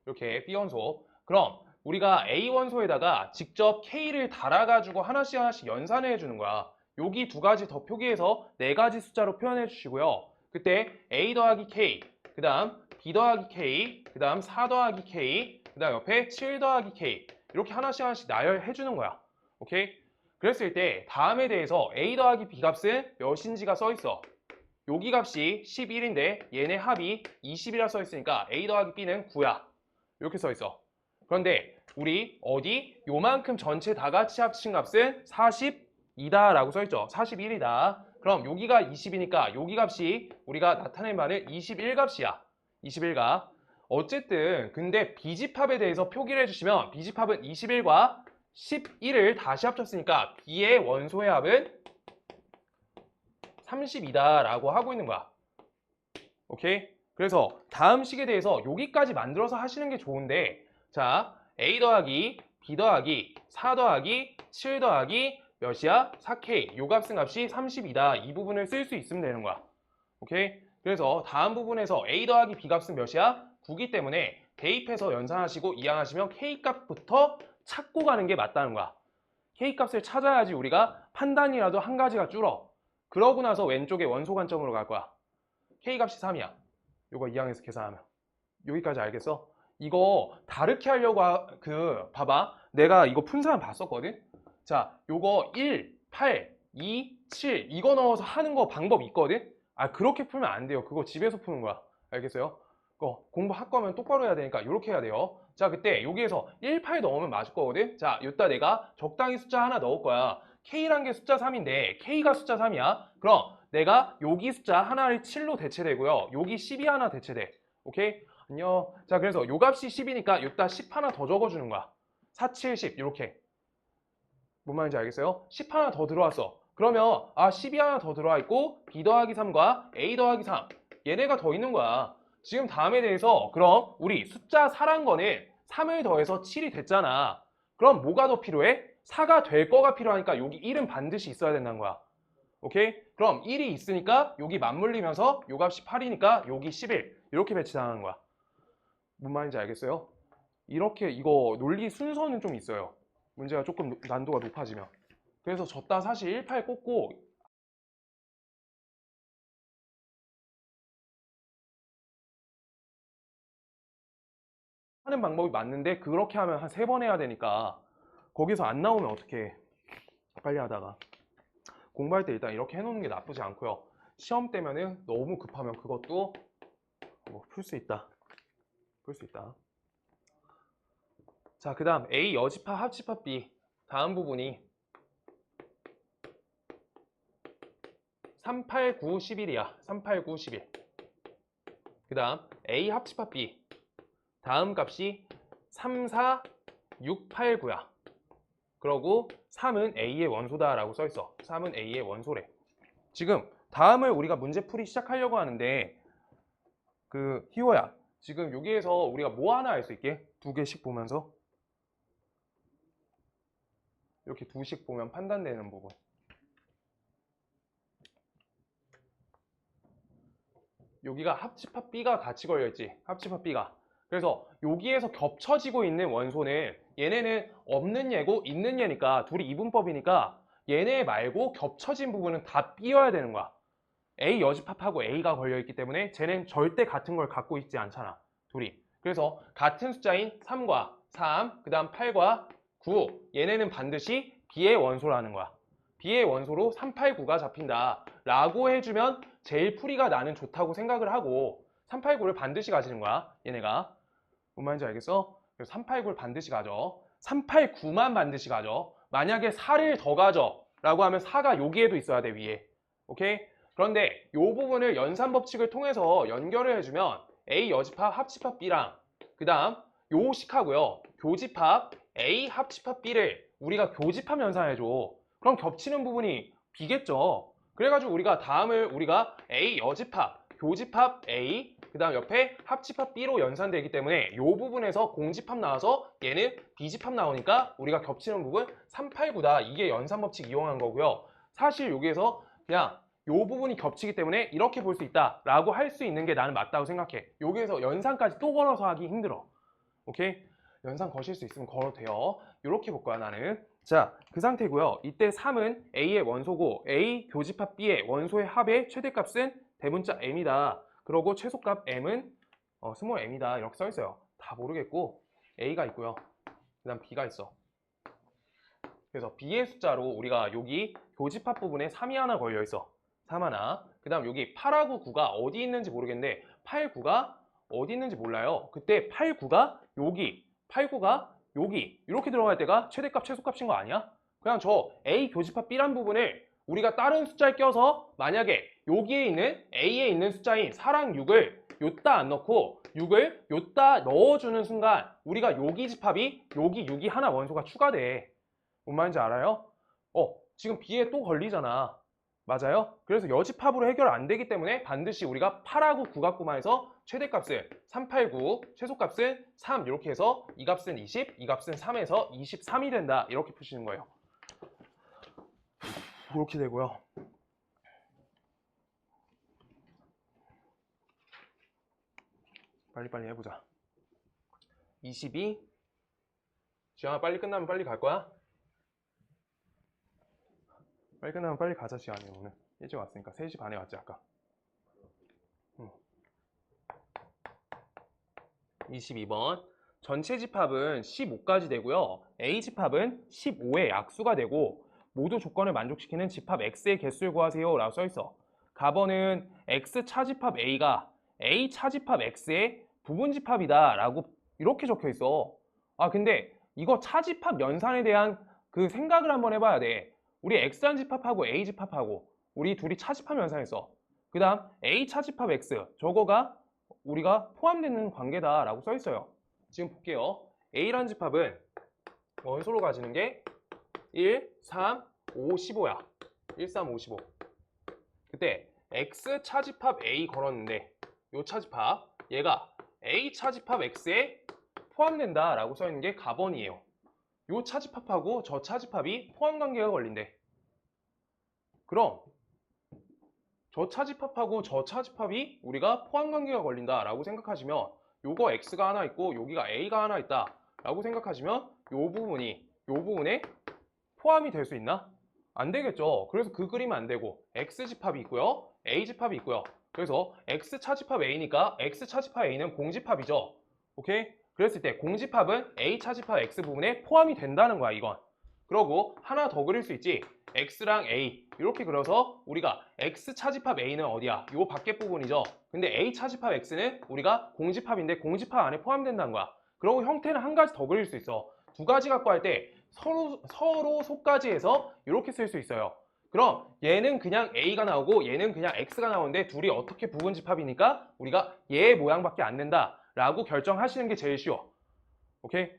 이렇게 B 원소. 그럼 우리가 A 원소에다가 직접 K를 달아가지고 하나씩 연산을 해주는 거야. 여기 두 가지 더 표기해서 네 가지 숫자로 표현해 주시고요. 그때 A 더하기 K, 그 다음 B 더하기 K, 그 다음 4 더하기 K, 그 다음 옆에 7 더하기 K 이렇게 하나씩 하나씩 나열해 주는 거야. 오케이? 그랬을 때 다음에 대해서 A 더하기 B 값은 몇인지가 써 있어. 여기 값이 11인데 얘네 합이 20이라 써 있으니까 A 더하기 B는 9야. 이렇게 써 있어. 그런데 우리 어디 요만큼 전체 다 같이 합친 값은 42다 라고 써 있죠. 41이다. 그럼 여기가 20이니까 여기 값이 우리가 나타낸 바는 21값이야. 21값. 어쨌든 근데 B집합에 대해서 표기를 해주시면 B집합은 21과 11을 다시 합쳤으니까 B의 원소의 합은 32다 라고 하고 있는 거야. 오케이? 그래서 다음 식에 대해서 여기까지 만들어서 하시는 게 좋은데, 자, A 더하기 B 더하기 4 더하기 7 더하기 몇이야? 4K. 요 값은 값이 32다. 이 부분을 쓸 수 있으면 되는 거야. 오케이? 그래서 다음 부분에서 A 더하기 B 값은 몇이야? 9기 때문에 대입해서 연산하시고 이항하시면 K 값부터 찾고 가는 게 맞다는 거야. K 값을 찾아야지 우리가 판단이라도 한 가지가 줄어. 그러고 나서 왼쪽에 원소 관점으로 갈 거야. K 값이 3이야. 요거 이항해서 계산하면. 여기까지 알겠어? 이거 다르게 하려고 봐봐. 내가 이거 푼 사람 봤었거든? 자, 요거 1, 8, 2, 7 이거 넣어서 하는 거 방법 있거든? 아, 그렇게 풀면 안 돼요. 그거 집에서 푸는 거야. 알겠어요? 공부할 거면 똑바로 해야 되니까 이렇게 해야 돼요. 자, 그때 여기에서 1, 8 넣으면 맞을 거거든? 자, 이따 내가 적당히 숫자 하나 넣을 거야. K란 게 숫자 3인데 K가 숫자 3이야. 그럼 내가 여기 숫자 하나를 7로 대체되고요. 여기 10이 하나 대체돼. 오케이? 안녕. 자, 그래서 요 값이 10이니까 이따 10 하나 더 적어주는 거야. 4, 7, 10 이렇게. 뭔 말인지 알겠어요? 10 하나 더 들어왔어. 그러면 10이 하나 더 들어와 있고 B 더하기 3과 A 더하기 3 얘네가 더 있는 거야. 지금 다음에 대해서 그럼 우리 숫자 4란 거는 3을 더해서 7이 됐잖아. 그럼 뭐가 더 필요해? 4가 될 거가 필요하니까 여기 1은 반드시 있어야 된다는 거야. 오케이? 그럼 1이 있으니까 여기 맞물리면서 요 값이 8이니까 여기 11 이렇게 배치당하는 거야. 뭔 말인지 알겠어요? 이렇게 이거 논리 순서는 좀 있어요. 문제가 조금 난도가 높아지면. 그래서 졌다 사실 1, 8 꽂고 하는 방법이 맞는데 그렇게 하면 한 3번 해야 되니까 거기서 안 나오면 어떡해. 빨리 하다가. 공부할 때 일단 이렇게 해놓는 게 나쁘지 않고요. 시험 때면은 너무 급하면 그것도 풀 수 있다. 풀 수 있다. 자, 그 다음 A 여집합 합집합 B 다음 부분이 3, 8, 9, 11이야. 3, 8, 9, 11. 그 다음 A 합집합 B 다음 값이 3, 4, 6, 8, 9야. 그러고 3은 A의 원소다 라고 써있어. 3은 A의 원소래. 지금 다음을 우리가 문제풀이 시작하려고 하는데 희호야, 지금 여기에서 우리가 뭐 하나 알 수 있게? 2개씩 보면서 이렇게 2씩 보면 판단되는 부분. 여기가 합집합 B가 같이 걸려있지. 합집합 B가. 그래서 여기에서 겹쳐지고 있는 원소는 얘네는 없는 얘고 있는 얘니까 둘이 이분법이니까 얘네 말고 겹쳐진 부분은 다 B여야 되는 거야. A 여집합하고 A가 걸려있기 때문에 쟤는 절대 같은 걸 갖고 있지 않잖아. 둘이. 그래서 같은 숫자인 3과 3, 그 다음 8과 9 얘네는 반드시 B의 원소라는 거야. B의 원소로 3, 8, 9가 잡힌다 라고 해주면 제일 풀이가 나는 좋다고 생각을 하고 3, 8, 9를 반드시 가지는 거야. 얘네가. 뭔 말인지 알겠어? 그래서 3, 8, 9를 반드시 가져. 3, 8, 9만 반드시 가져. 만약에 4를 더 가져 라고 하면 4가 여기에도 있어야 돼, 위에. 오케이? 그런데 이 부분을 연산 법칙을 통해서 연결을 해주면 A 여집합 합집합 B랑 그 다음 요 식하고요. 교집합 A 합집합 B를 우리가 교집합 연산해줘. 그럼 겹치는 부분이 B겠죠. 그래가지고 우리가 다음을 우리가 A 여집합, 교집합 A, 그 다음 옆에 합집합 B로 연산되기 때문에 이 부분에서 공집합 나와서 얘는 B집합 나오니까 우리가 겹치는 부분 3, 8, 9다. 이게 연산 법칙 이용한 거고요. 사실 여기에서 그냥 이 부분이 겹치기 때문에 이렇게 볼 수 있다 라고 할 수 있는 게 나는 맞다고 생각해. 여기에서 연산까지 또 걸어서 하기 힘들어. 오케이? 연산 거실 수 있으면 걸어도 돼요. 이렇게 볼 거야 나는. 자, 그 상태고요. 이때 3은 A의 원소고 A 교집합 B의 원소의 합의 최대값은 대문자 M이다. 그러고 최소값 M은 스몰 m이다. 이렇게 써 있어요. 다 모르겠고 A가 있고요. 그 다음 B가 있어. 그래서 B의 숫자로 우리가 여기 교집합 부분에 3이 하나 걸려 있어. 3 하나. 그 다음 여기 8하고 9가 어디 있는지 모르겠는데 8, 9가 어디 있는지 몰라요. 그때 8, 9가 여기, 8, 9가 여기 이렇게 들어갈 때가 최대값, 최소값인 거 아니야? 그냥 저 A 교집합 B란 부분을 우리가 다른 숫자에 껴서 만약에 여기에 있는 A에 있는 숫자인 4랑 6을 요따 안 넣고 6을 요따 넣어주는 순간 우리가 여기 집합이 여기 6이 하나 원소가 추가돼. 뭔 말인지 알아요? 지금 B에 또 걸리잖아. 맞아요? 그래서 여집합으로 해결 안 되기 때문에 반드시 우리가 8하고 9 갖고만 해서 최대값은 3, 8, 9, 최소값은 3 이렇게 해서 이 값은 20, 이 값은 3에서 23이 된다. 이렇게 푸시는 거예요. 이렇게 되고요. 빨리빨리 해보자. 22. 지영아 빨리 끝나면 빨리 갈 거야? 빨리 끝나면 빨리 가자 시간이 오늘. 일찍 왔으니까 3시 반에 왔지 아까. 22번. 전체 집합은 15까지 되고요. A 집합은 15의 약수가 되고 모두 조건을 만족시키는 집합 X의 개수를 구하세요 라고 써있어. 가번은 X 차집합 A가 A 차집합 X의 부분집합이다 라고 이렇게 적혀있어. 근데 이거 차집합 연산에 대한 그 생각을 한번 해봐야 돼. 우리 X한 집합하고 A 집합하고 우리 둘이 차집합 연산했어. 그 다음 A 차집합 X 저거가 우리가 포함되는 관계다 라고 써 있어요. 지금 볼게요. A라는 집합은 원소로 가지는 게 1, 3, 5, 15야. 1, 3, 5, 15. 그때 X 차집합 A 걸었는데 요 차집합 얘가 A 차집합 X에 포함된다 라고 써 있는 게 가번이에요. 요 차집합하고 저 차집합이 포함관계가 걸린대. 그럼 저 차집합하고 저 차집합이 우리가 포함관계가 걸린다 라고 생각하시면 요거 X가 하나 있고 여기가 A가 하나 있다 라고 생각하시면 요 부분에 포함이 될 수 있나? 안 되겠죠. 그래서 그 그림은 안 되고 X집합이 있고요 A집합이 있고요. 그래서 X 차집합 A니까 X 차집합 A는 공집합이죠. 오케이? 그랬을 때 공집합은 A 차집합 X 부분에 포함이 된다는 거야 이건. 그러고 하나 더 그릴 수 있지. X랑 A 이렇게 그려서 우리가 X 차집합 A는 어디야? 요 밖에 부분이죠. 근데 A 차집합 X는 우리가 공집합인데 공집합 안에 포함된다는 거야. 그리고 형태는 한 가지 더 그릴 수 있어. 두 가지 갖고 할 때 서로 속까지 해서 이렇게 쓸 수 있어요. 그럼 얘는 그냥 A가 나오고 얘는 그냥 X가 나오는데 둘이 어떻게 부분집합이니까 우리가 얘의 모양밖에 안 된다 라고 결정하시는 게 제일 쉬워. 오케이?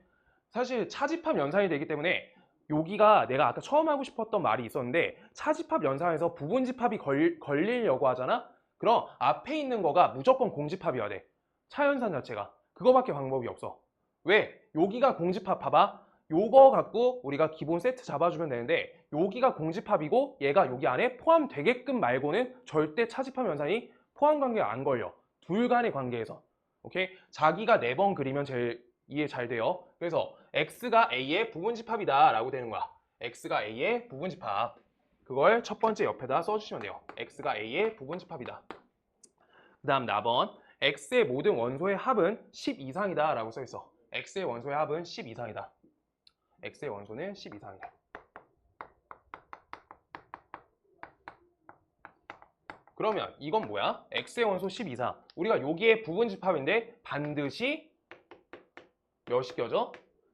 사실 차집합 연산이 되기 때문에 여기가 내가 아까 처음 하고 싶었던 말이 있었는데 차집합 연산에서 부분집합이 걸리려고 하잖아? 그럼 앞에 있는 거가 무조건 공집합이어야 돼. 차연산 자체가. 그거밖에 방법이 없어. 왜? 여기가 공집합 봐봐. 요거 갖고 우리가 기본 세트 잡아주면 되는데 여기가 공집합이고 얘가 여기 안에 포함되게끔 말고는 절대 차집합 연산이 포함관계가 안 걸려. 둘 간의 관계에서. 오케이? 자기가 4번 그리면 제일 이해 잘 돼요. 그래서 X가 A의 부분집합이다 라고 되는 거야. X가 A의 부분집합. 그걸 첫 번째 옆에다 써주시면 돼요. X가 A의 부분집합이다. 그 다음 나번 X의 모든 원소의 합은 10 이상이다 라고 써있어. X의 원소의 합은 10 이상이다. X의 원소는 10 이상이다. 그러면 이건 뭐야? X의 원소 10 이상. 우리가 여기에 부분집합인데 반드시 몇이 껴져?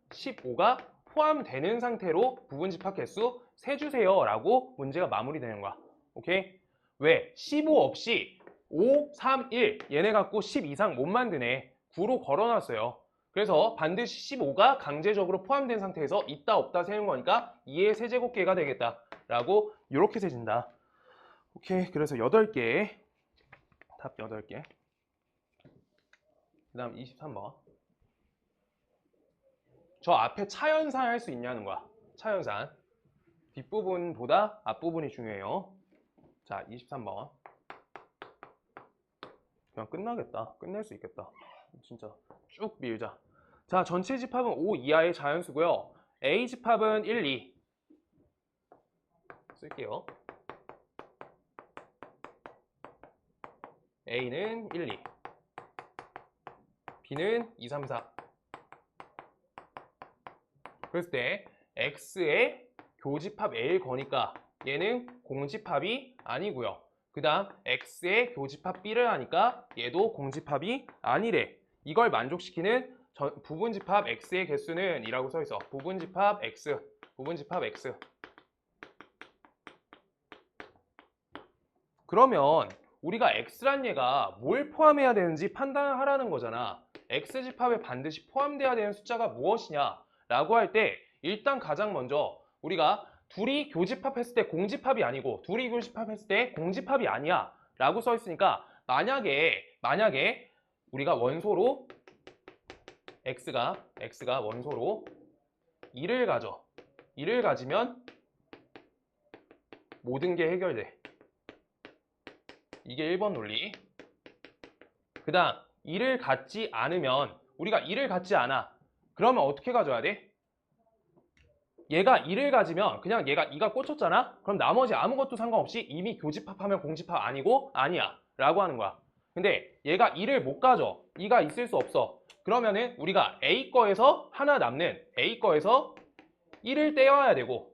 15가 포함되는 상태로 부분집합 개수 세주세요 라고 문제가 마무리되는 거야. 오케이? 왜? 15 없이 5, 3, 1 얘네 갖고 10 이상 못 만드네. 9로 걸어놨어요. 그래서 반드시 15가 강제적으로 포함된 상태에서 있다 없다 세는 거니까 2의 세제곱계가 되겠다 라고 이렇게 세진다. 오케이, 그래서 8개 답 8개. 그 다음 23번 저 앞에 차연산 할 수 있냐는 거야. 차연산 뒷부분보다 앞부분이 중요해요. 자 23번 그냥 끝나겠다. 끝낼 수 있겠다. 진짜 쭉 밀자. 자 전체 집합은 5 이하의 자연수고요. A 집합은 1, 2 쓸게요. A는 1, 2, B는 2, 3, 4. 그랬을 때 X의 교집합 A일 거니까 얘는 공집합이 아니고요. 그 다음 X의 교집합 B를 하니까 얘도 공집합이 아니래. 이걸 만족시키는 부분집합 X의 개수는 이라고 써있어. 부분집합 X, 부분집합 X. 그러면 우리가 X란 얘가 뭘 포함해야 되는지 판단하라는 거잖아. X집합에 반드시 포함돼야 되는 숫자가 무엇이냐 라고 할 때 일단 가장 먼저 우리가 둘이 교집합했을 때 공집합이 아니고 둘이 교집합했을 때 공집합이 아니야 라고 써 있으니까 만약에 우리가 원소로 X가 원소로 2를 가져. 2를 가지면 모든 게 해결돼. 이게 1번 논리. 그 다음 2를 갖지 않으면 우리가 2를 갖지 않아. 그러면 어떻게 가져야 돼? 얘가 2를 가지면 그냥 얘가 2가 꽂혔잖아? 그럼 나머지 아무것도 상관없이 이미 교집합하면 공집합 아니고 아니야 라고 하는 거야. 근데 얘가 2를 못 가져. 2가 있을 수 없어. 그러면은 우리가 A 거에서 하나 남는 A 거에서 1을 떼어야 되고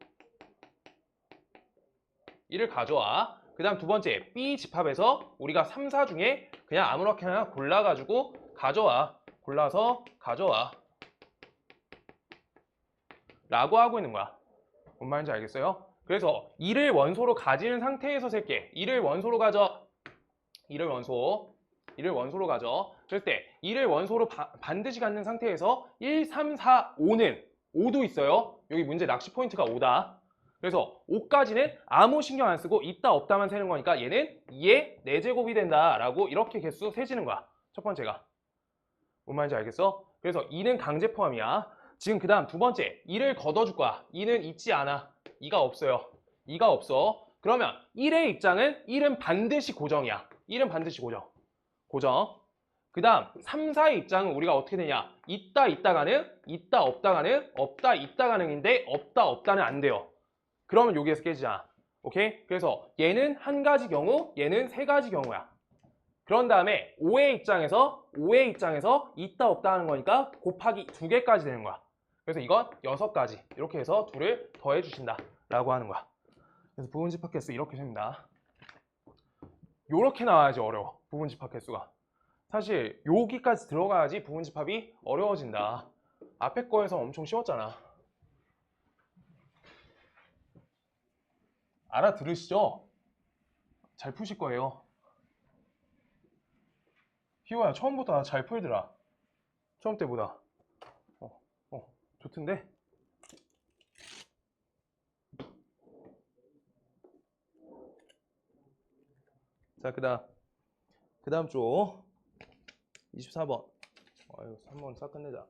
1을 가져와. 그 다음 두 번째 B 집합에서 우리가 3, 4 중에 그냥 아무렇게나 골라가지고 가져와. 골라서 가져와 라고 하고 있는 거야. 뭔 말인지 알겠어요? 그래서 2를 원소로 가지는 상태에서 셀게. 2를 원소로 가져. 2를 원소로 가져. 그럴 때 2를 원소로 반드시 갖는 상태에서 1, 3, 4, 5는 5도 있어요. 여기 문제 낚시 포인트가 5다. 그래서 5까지는 아무 신경 안 쓰고 있다 없다만 세는 거니까 얘는 2의 4제곱이 된다라고 이렇게 개수 세지는 거야. 첫 번째가. 뭔 말인지 알겠어? 그래서 2는 강제 포함이야. 지금 그 다음 두 번째 2를 걷어줄 거야. 2는 있지 않아. 2가 없어요. 2가 없어. 그러면 1의 입장은 1은 반드시 고정이야. 1은 반드시 고정. 그 다음 3, 4의 입장은 우리가 어떻게 되냐. 있다 있다가는 있다 없다가는 없다 있다가는인데 없다 없다는 안 돼요. 그러면 여기에서 깨지잖아. 오케이? 그래서 얘는 한 가지 경우, 얘는 세 가지 경우야. 그런 다음에 5의 입장에서 있다 없다 하는 거니까 곱하기 2개까지 되는 거야. 그래서 이건 6가지. 이렇게 해서 2를 더해 주신다 라고 하는 거야. 그래서 부분집합 개수 이렇게 셉니다. 요렇게 나와야지 어려워. 부분집합 개수가. 사실 여기까지 들어가야지 부분집합이 어려워진다. 앞에 거에서 엄청 쉬웠잖아. 알아들으시죠? 잘 푸실 거예요. 희호야, 처음보다 잘 풀더라. 처음 때보다. 좋던데? 자, 그 다음 쪽 24번. 아유, 3번 싹 끝내자.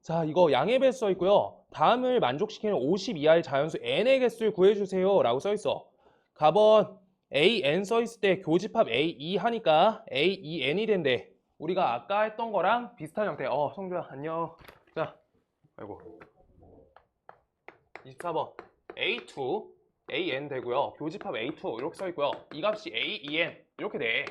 자, 이거 양의 배수 써 있고요. 다음을 만족시키는 50 이하의 자연수 n의 개수를 구해주세요 라고 써 있어. 가번 an 써 있을 때 교집합 a2 하니까 a2n이 된대. 우리가 아까 했던 거랑 비슷한 형태. 성주야 안녕. 자, 아이고 24번 a2 an 되고요. 교집합 a2 이렇게 써 있고요. 이 값이 a2n 이렇게 돼.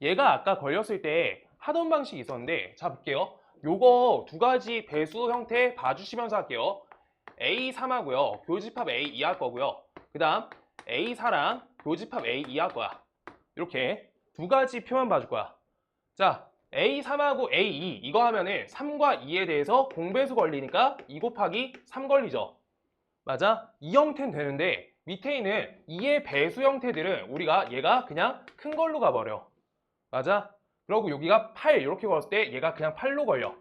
얘가 아까 걸렸을 때 하던 방식이 있었는데, 자 볼게요. 요거 두 가지 배수 형태 봐주시면서 할게요. A3하고요. 교집합 A2 할 거고요. 그 다음 A4랑 교집합 A2 할 거야. 이렇게 두 가지 표현 봐줄 거야. 자, A3하고 A2 이거 하면은 3과 2에 대해서 공배수 걸리니까 2 곱하기 3 걸리죠. 맞아? 이 형태는 되는데 밑에 있는 2의 배수 형태들은 우리가 얘가 그냥 큰 걸로 가버려. 맞아? 그리고 여기가 8 이렇게 걸었을 때 얘가 그냥 8로 걸려.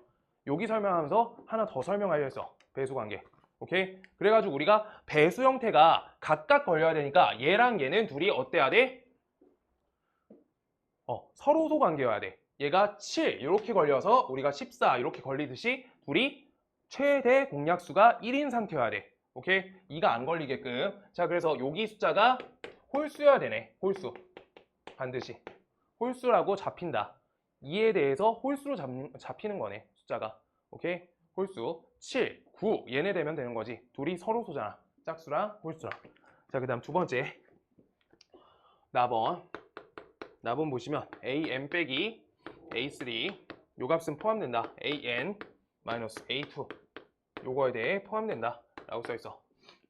여기 설명하면서 하나 더 설명하려 했어. 배수 관계. 오케이? 그래가지고 우리가 배수 형태가 각각 걸려야 되니까 얘랑 얘는 둘이 어때야 돼? 서로소 관계여야 돼. 얘가 7 이렇게 걸려서 우리가 14 이렇게 걸리듯이 둘이 최대 공약수가 1인 상태여야 돼. 오케이? 2가 안 걸리게끔. 자, 그래서 여기 숫자가 홀수여야 되네. 홀수. 반드시. 홀수라고 잡힌다. 2에 대해서 홀수로 잡히는 거네. 숫자가. 오케이? 홀수 7, 9 얘네 되면 되는 거지. 둘이 서로소잖아. 짝수랑 홀수랑. 자, 그 다음 두 번째 나번 보시면 an 빼기 a3 요 값은 포함된다. an 마이너스 a2 요거에 대해 포함된다 라고 써있어.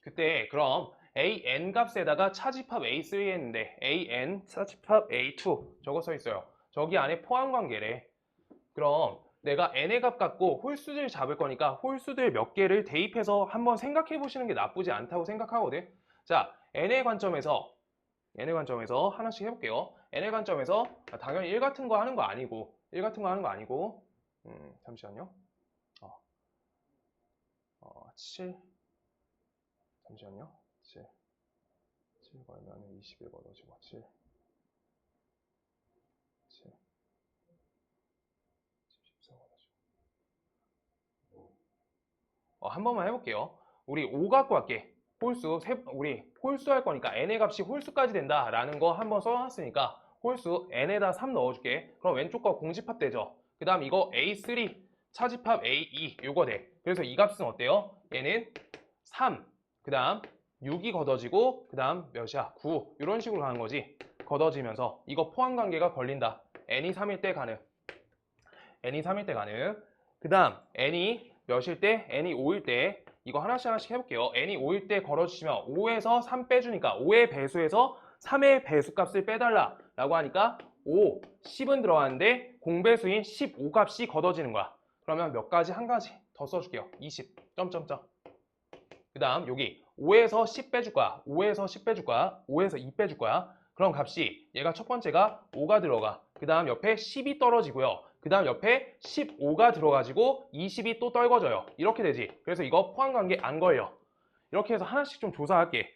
그때 그럼 an 값에다가 차집합 a3 했는데 an 차집합 a2 저거 써있어요. 저기 안에 포함 관계래. 그럼 내가 n의 값 갖고 홀수들 잡을 거니까 홀수들 몇 개를 대입해서 한번 생각해 보시는 게 나쁘지 않다고 생각하거든. 자, n의 관점에서 하나씩 해볼게요. n의 관점에서 당연히 1 같은 거 하는 거 아니고 잠시만요. 7 잠시만요. 7 걸면 21 걷어지고 7 14 걷어지고 한 번만 해볼게요. 우리 5 갖고 갈게. 우리 홀수 할 거니까 n의 값이 홀수까지 된다라는 거 한번 써놨으니까 홀수 n에다 3 넣어줄게. 그럼 왼쪽 거 공집합 되죠. 그 다음 이거 a3 차집합 a2 요거 돼. 그래서 이 값은 어때요? 얘는 3, 그 다음 6이 걷어지고 그 다음 몇이야? 9 이런 식으로 가는 거지. 걷어지면서 이거 포함 관계가 걸린다. n이 3일 때 가능. 그 다음 n이 몇일 때? n이 5일 때. 이거 하나씩 해볼게요. n이 5일 때 걸어주시면 5에서 3 빼주니까 5의 배수에서 3의 배수값을 빼달라 라고 하니까 5, 10은 들어가는데 공배수인 15 값이 걷어지는 거야. 그러면 몇 가지? 한 가지 더 써줄게요. 20 점점점. 그 다음 여기 5에서 10 빼줄 거야. 5에서 10 빼줄 거야. 5에서 2 빼줄 거야. 그럼 값이 얘가 첫 번째가 5가 들어가. 그 다음 옆에 10이 떨어지고요. 그 다음 옆에 15가 들어가지고 20이 또 떨궈져요. 이렇게 되지. 그래서 이거 포함관계 안 걸려. 이렇게 해서 하나씩 좀 조사할게.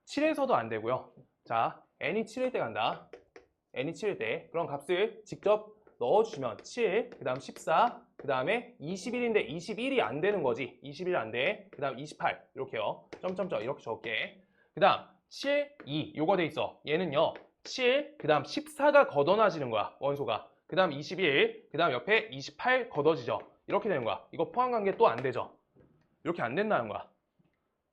7에서도 안 되고요. 자, n이 7일 때 간다. n이 7일 때. 그럼 값을 직접 넣어주시면 7, 그 다음 14, 그 다음에 21인데 21이 안 되는 거지. 21 안 돼. 그 다음 28 이렇게요. 점점점 이렇게 적게. 그 다음 7, 2 요거 돼 있어. 얘는요. 7, 그 다음 14가 걷어놔지는 거야. 원소가. 그 다음 21, 그 다음 옆에 28 걷어지죠. 이렇게 되는 거야. 이거 포함관계 또 안 되죠. 이렇게 안 된다는 거야.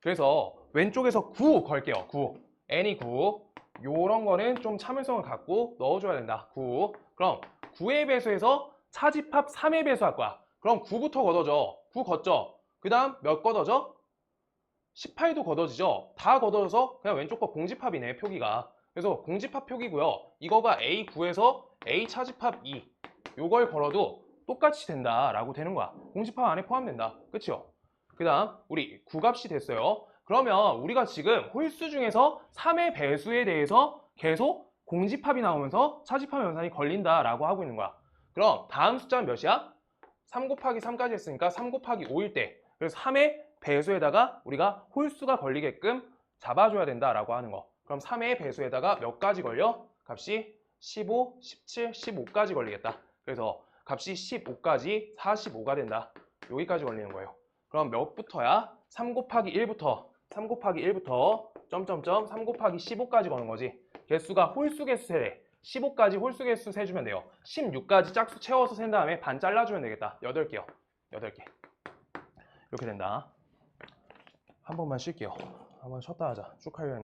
그래서 왼쪽에서 9 걸게요. 9. n이 9. 요런 거는 좀 참을성을 갖고 넣어줘야 된다. 9. 그럼 9의 배수에서 차집합 3의 배수 할 거야. 그럼 9부터 걷어져. 9 걷죠. 그 다음 몇 걷어져? 18도 걷어지죠. 다 걷어져서 그냥 왼쪽 거 공집합이네. 표기가. 그래서 공집합 표기고요. 이거가 A9에서 A 차집합 2. 요걸 걸어도 똑같이 된다라고 되는 거야. 공집합 안에 포함된다. 그치요? 그 다음 우리 9값이 됐어요. 그러면 우리가 지금 홀수 중에서 3의 배수에 대해서 계속 공집합이 나오면서 차집합 연산이 걸린다라고 하고 있는 거야. 그럼 다음 숫자는 몇이야? 3 곱하기 3까지 했으니까 3 곱하기 5일 때. 그래서 3의 배수에다가 우리가 홀수가 걸리게끔 잡아줘야 된다라고 하는 거. 그럼 3의 배수에다가 몇 가지 걸려? 값이 15, 17, 15까지 걸리겠다. 그래서 값이 15까지 45가 된다. 여기까지 걸리는 거예요. 그럼 몇부터야? 3 곱하기 1부터 3 점점점 3 곱하기 15까지 거는 거지. 개수가 홀수 개수 세래. 15까지 홀수 개수 세주면 돼요. 16까지 짝수 채워서 센 다음에 반 잘라주면 되겠다. 8개요. 8개. 이렇게 된다. 한 번만 쉴게요. 한번 쉬었다 하자. 쭉 하려 했는데.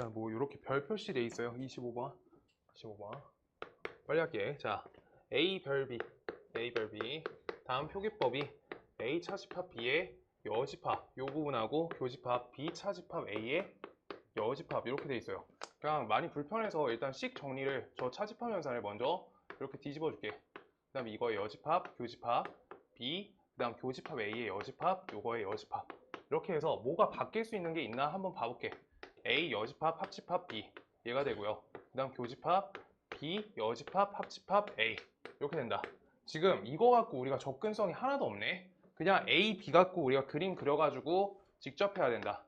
자, 뭐 이렇게 별 표시돼 있어요. 25번. 25번. 빨리 할게. 자, A 별 B. A 별 B. 다음 표기법이 A 차집합 B의 여집합 이 부분하고 교집합 B 차집합 A의 여집합 이렇게 돼 있어요. 그냥 많이 불편해서 일단 식 정리를 저 차집합 연산을 먼저 이렇게 뒤집어 줄게. 그 다음에 이거의 여집합, 교집합 B, 그 다음 교집합 A의 여집합, 요거의 여집합 이렇게 해서 뭐가 바뀔 수 있는 게 있나 한번 봐볼게. A 여집합 합집합 B 얘가 되고요. 그 다음 교집합 B 여집합 합집합 A 이렇게 된다. 지금 이거 갖고 우리가 접근성이 하나도 없네. 그냥 A, B 갖고 우리가 그림 그려가지고 직접 해야 된다.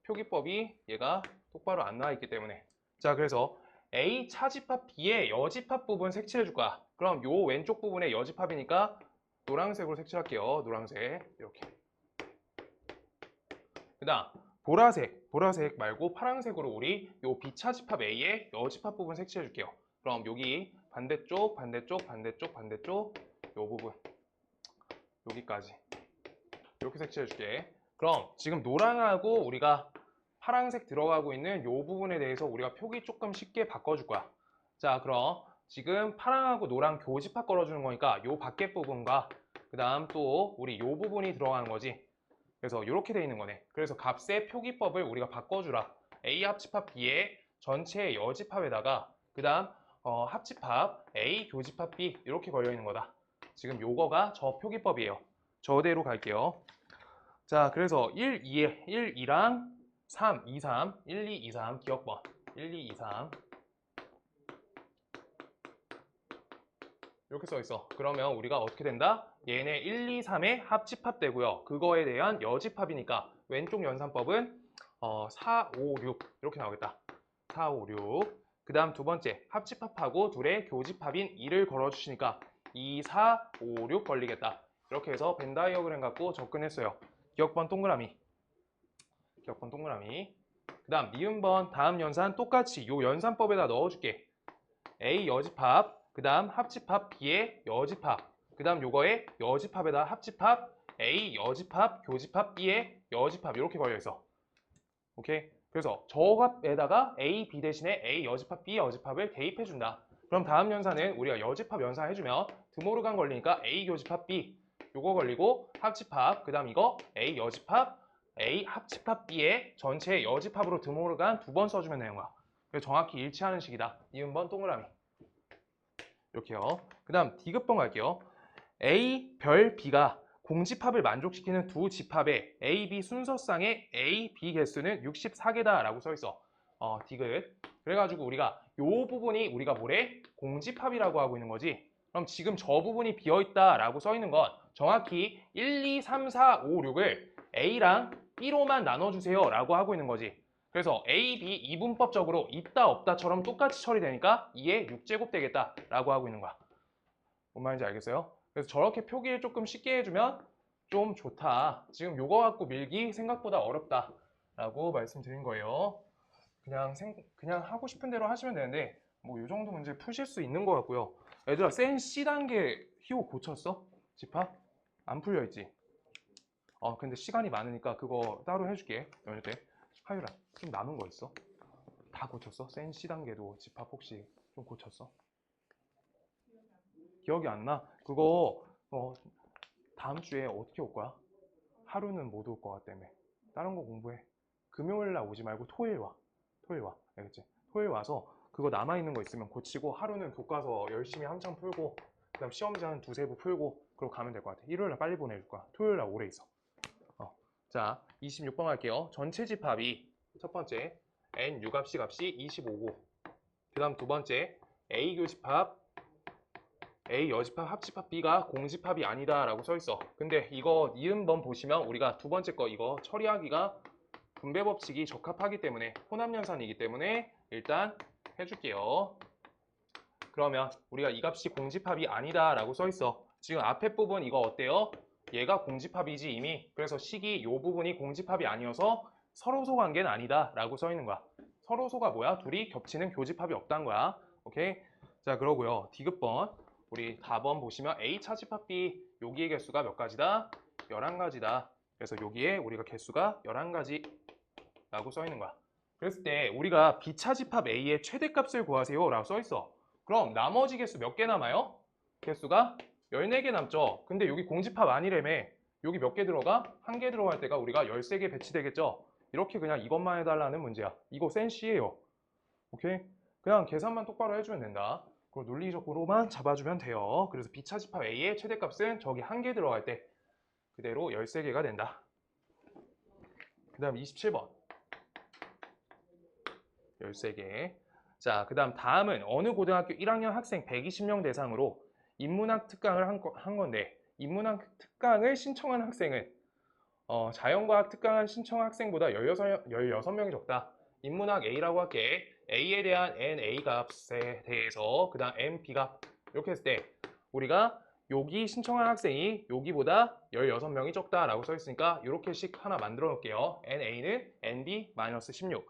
표기법이 얘가 똑바로 안 나와 있기 때문에. 자, 그래서 A 차집합 B의 여집합 부분 색칠해 줄 거야. 그럼 요 왼쪽 부분에 여집합이니까 노란색으로 색칠할게요. 노란색 이렇게. 그 다음 보라색 말고 파란색으로 우리 요 B 차집합 A의 여집합 부분 색칠해 줄게요. 그럼 여기 반대쪽 요 부분 여기까지 이렇게 색칠해 줄게. 그럼 지금 노랑하고 우리가 파란색 들어가고 있는 요 부분에 대해서 우리가 표기 조금 쉽게 바꿔줄 거야. 자, 그럼 지금 파랑하고 노랑 교집합 걸어주는 거니까 요 밖에 부분과 그 다음 또 우리 요 부분이 들어가는 거지. 그래서 이렇게 돼 있는 거네. 그래서 값의 표기법을 우리가 바꿔주라. A 합집합 B의 전체 여집합에다가 그 다음 합집합 A 교집합 B 이렇게 걸려 있는 거다. 지금 요거가 저 표기법이에요. 저대로 갈게요. 자, 그래서 1, 2랑 3, 2, 3, 1, 2, 2, 3 기억번 1, 2, 2, 3 이렇게 써 있어. 그러면 우리가 어떻게 된다? 얘네 1, 2, 3의 합집합 되고요. 그거에 대한 여집합이니까 왼쪽 연산법은 4, 5, 6 이렇게 나오겠다. 4, 5, 6. 그 다음 두 번째 합집합하고 둘의 교집합인 2를 걸어주시니까 2, 4, 5, 6 걸리겠다. 이렇게 해서 벤 다이어그램 갖고 접근했어요. 기억번 동그라미. 기억번 동그라미. 그 다음 니은번 다음 연산 똑같이 요 연산법에다 넣어줄게. A 여집합, 그 다음 합집합 B의 여집합, 그 다음 요거의 여집합에다 합집합 A 여집합, 교집합 B의 여집합 이렇게 걸려있어. 오케이? 그래서 저값에다가 A, B 대신에 A 여집합, B 여집합을 대입해준다. 그럼 다음 연산은 우리가 여집합 연산 해주면 드모르간 걸리니까 A 교집합 B 요거 걸리고 합집합, 그 다음 이거 A 여집합, A 합집합 B의 전체 여집합으로 드모르간 두 번 써주면 되는 거야. 그래서 정확히 일치하는 식이다. 니은번 동그라미. 이렇게요. 그 다음 D급번 갈게요. A 별 B가 공집합을 만족시키는 두 집합의 A, B 순서상의 A, B 개수는 64개다 라고 써있어. D급. 그래가지고 우리가 요 부분이 우리가 뭐래? 공집합이라고 하고 있는 거지. 그럼 지금 저 부분이 비어있다 라고 써있는 건 정확히 1, 2, 3, 4, 5, 6을 A랑 B로만 나눠주세요 라고 하고 있는 거지. 그래서 A, B 이분법적으로 있다 없다처럼 똑같이 처리되니까 2의 6제곱 되겠다 라고 하고 있는 거야. 뭔 말인지 알겠어요? 그래서 저렇게 표기를 조금 쉽게 해주면 좀 좋다. 지금 요거 갖고 밀기 생각보다 어렵다 라고 말씀드린 거예요. 그냥 하고 싶은 대로 하시면 되는데 뭐 요 정도 문제 푸실 수 있는 것 같고요. 얘들아 센 C단계 희호 고쳤어? 집합? 안 풀려있지? 근데 시간이 많으니까 그거 따로 해줄게. 연휴 때. 하율아 좀 남은 거 있어? 다 고쳤어? 센 C단계도 집합 혹시 좀 고쳤어? 기억이 안 나? 그거 다음 주에 어떻게 올 거야? 하루는 못 올 것 같다며. 다른 거 공부해. 금요일 날 오지 말고 토요일 와. 토요일 와. 알겠지? 토요일 와서 그거 남아있는 거 있으면 고치고 하루는 교과서 열심히 한참 풀고 그 다음 시험지 한 두세 부 풀고 그러고 가면 될 것 같아. 일요일 날 빨리 보내줄 거야. 토요일 날 오래 있어. 자, 26번 할게요. 전체 집합이 첫 번째 N 유값 C값이 25고 그 다음 두 번째 A 교집합 A 여집합 합집합 B가 공집합이 아니다 라고 써있어. 근데 이거 니은번 보시면 우리가 두 번째 거 이거 처리하기가 분배 법칙이 적합하기 때문에 혼합연산이기 때문에 일단 해줄게요. 그러면 우리가 이 값이 공집합이 아니다 라고 써있어. 지금 앞에 부분 이거 어때요? 얘가 공집합이지 이미. 그래서 식이 이 부분이 공집합이 아니어서 서로소 관계는 아니다 라고 써있는 거야. 서로소가 뭐야? 둘이 겹치는 교집합이 없다는 거야. 오케이? 자, 그러고요. D급번 우리 4번 보시면 A 차집합 B 여기의 개수가 몇 가지다? 11가지다. 그래서 여기에 우리가 개수가 11가지 라고 써있는 거야. 그랬을 때 우리가 B차집합 A의 최대값을 구하세요 라고 써있어. 그럼 나머지 개수 몇 개 남아요? 개수가 14개 남죠. 근데 여기 공집합 아니래매. 여기 몇 개 들어가? 한 개 들어갈 때가 우리가 13개 배치되겠죠? 이렇게 그냥 이것만 해달라는 문제야. 이거 센시예요. 오케이? 그냥 계산만 똑바로 해주면 된다. 그리고 논리적으로만 잡아주면 돼요. 그래서 B차집합 A의 최대값은 저기 한 개 들어갈 때 그대로 13개가 된다. 그 다음 27번. 13개. 자, 그 다음은 어느 고등학교 1학년 학생 120명 대상으로 인문학 특강을 한 건데, 인문학 특강을 신청한 학생은 자연과학 특강을 신청한 학생보다 16명이 적다. 인문학 A라고 할게. A에 대한 NA 값에 대해서 그 다음 NB 값 이렇게 했을 때 우리가 여기 신청한 학생이 여기보다 16명이 적다라고 써 있으니까 이렇게씩 하나 만들어 놓을게요. NA는 NB-16.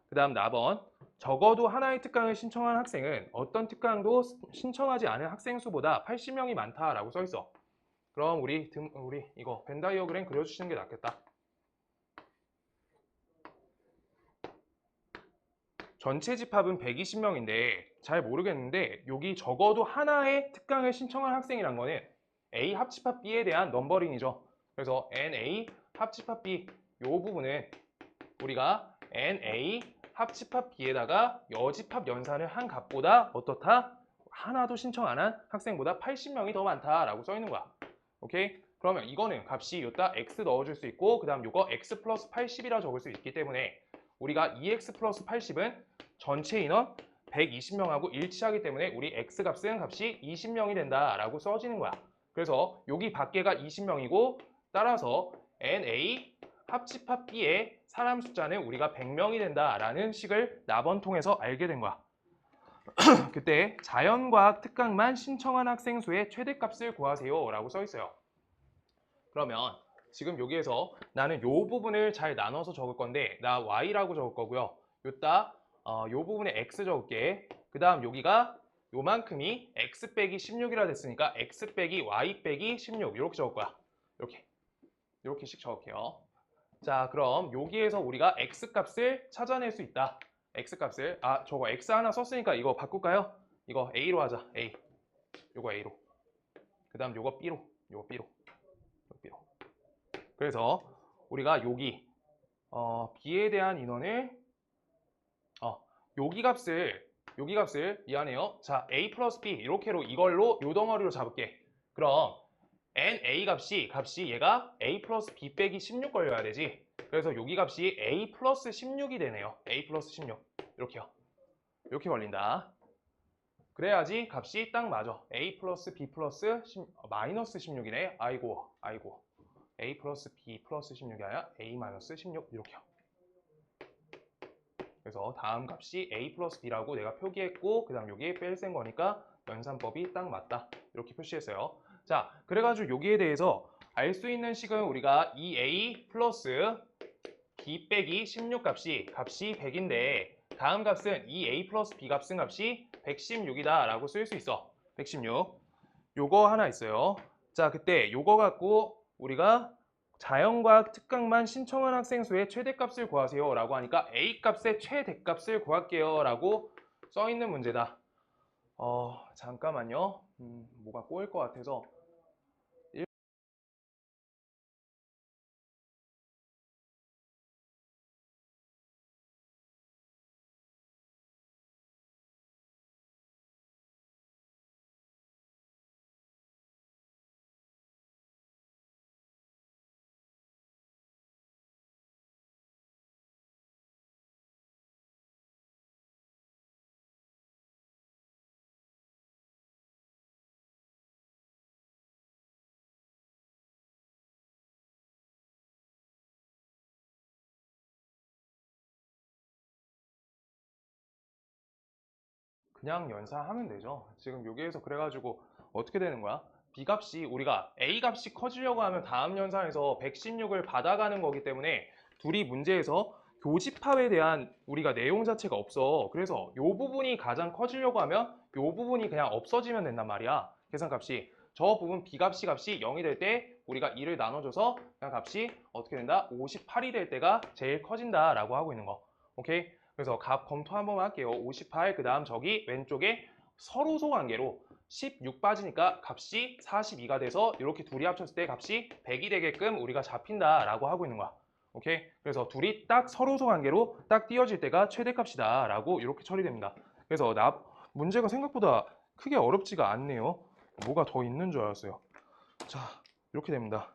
그 다음 4번. 적어도 하나의 특강을 신청한 학생은 어떤 특강도 신청하지 않은 학생 수보다 80명이 많다라고 써 있어. 그럼 우리 이거 벤 다이어그램 그려주시는 게 낫겠다. 전체 집합은 120명인데 잘 모르겠는데 여기 적어도 하나의 특강을 신청한 학생이란 거는 A 합집합 B에 대한 넘버링이죠. 그래서 NA 합집합 B 이 부분은 우리가 NA 합집합 B에다가 여집합 연산을 한 값보다 어떻다? 하나도 신청 안 한 학생보다 80명이 더 많다라고 써 있는 거야. 오케이? 그러면 이거는 값이 여기다 x 넣어줄 수 있고 그 다음 요거 x 플러스 80이라 적을 수 있기 때문에 우리가 2x 플러스 80은 전체 인원 120명하고 일치하기 때문에 우리 x 값은 값이 20명이 된다라고 써지는 거야. 그래서 여기 밖에가 20명이고 따라서 NA 합집합 B의 사람 숫자는 우리가 100명이 된다라는 식을 나번 통해서 알게 된 거야. 그때 자연과학 특강만 신청한 학생 수의 최대값을 구하세요 라고 써 있어요. 그러면 지금 여기에서 나는 요 부분을 잘 나눠서 적을 건데 나 y라고 적을 거고요. 요따 요 부분에 x 적을게. 그 다음 여기가 요만큼이 x 빼기 16이라 됐으니까 x 빼기 y 빼기 16 이렇게 적을 거야. 이렇게씩 적을게요. 자, 그럼 여기에서 우리가 x 값을 찾아낼 수 있다. x 값을 저거 x 하나 썼으니까 이거 바꿀까요? 이거 a로 하자. a. 요거 a로. 그 다음 요거 b로. 요거 b로. 그래서 우리가 여기 b에 대한 인원을 여기 값을 미안해요. 자, a 플러스 b 이렇게로 이걸로 요 덩어리로 잡을게. 그럼 NA 값이 얘가 A 플러스 B 빼기 16 걸려야 되지. 그래서 여기 값이 A 플러스 16이 되네요. A 플러스 16 이렇게요. 이렇게 걸린다. 그래야지 값이 딱 맞아. A 플러스 B 플러스 마이너스 16이네. 아이고. A 플러스 B 플러스 16이 아니라 A 마이너스 16 이렇게요. 그래서 다음 값이 A 플러스 B라고 내가 표기했고 그 다음 여기에 뺄센 거니까 연산법이 딱 맞다. 이렇게 표시했어요. 자, 그래가지고 여기에 대해서 알 수 있는 식은 우리가 2A 플러스 B 빼기 16 값이 100인데 다음 값은 2A 플러스 B 값은 값이 116이다 라고 쓸 수 있어. 116. 요거 하나 있어요. 자, 그때 요거 갖고 우리가 자연과학 특강만 신청한 학생 수의 최대값을 구하세요 라고 하니까 A 값의 최대값을 구할게요 라고 써있는 문제다. 잠깐만요. 뭐가 꼬일 것 같아서 그냥 연산하면 되죠. 지금 여기에서 그래가지고 어떻게 되는 거야? B값이 우리가 A값이 커지려고 하면 다음 연산에서 116을 받아가는 거기 때문에 둘이 문제에서 교집합에 대한 우리가 내용 자체가 없어. 그래서 이 부분이 가장 커지려고 하면 이 부분이 그냥 없어지면 된단 말이야. 계산값이. 저 부분 B값이 0이 될 때 우리가 2를 나눠줘서 그냥 값이 어떻게 된다? 58이 될 때가 제일 커진다라고 하고 있는 거. 오케이? 그래서 값 검토 한번 할게요. 58, 그 다음 저기 왼쪽에 서로소 관계로 16 빠지니까 값이 42가 돼서 이렇게 둘이 합쳤을 때 값이 100이 되게끔 우리가 잡힌다라고 하고 있는 거야. 오케이? 그래서 둘이 딱 서로소 관계로 딱 띄어질 때가 최대값이다 라고 이렇게 처리됩니다. 그래서 문제가 생각보다 크게 어렵지가 않네요. 뭐가 더 있는 줄 알았어요. 자, 이렇게 됩니다.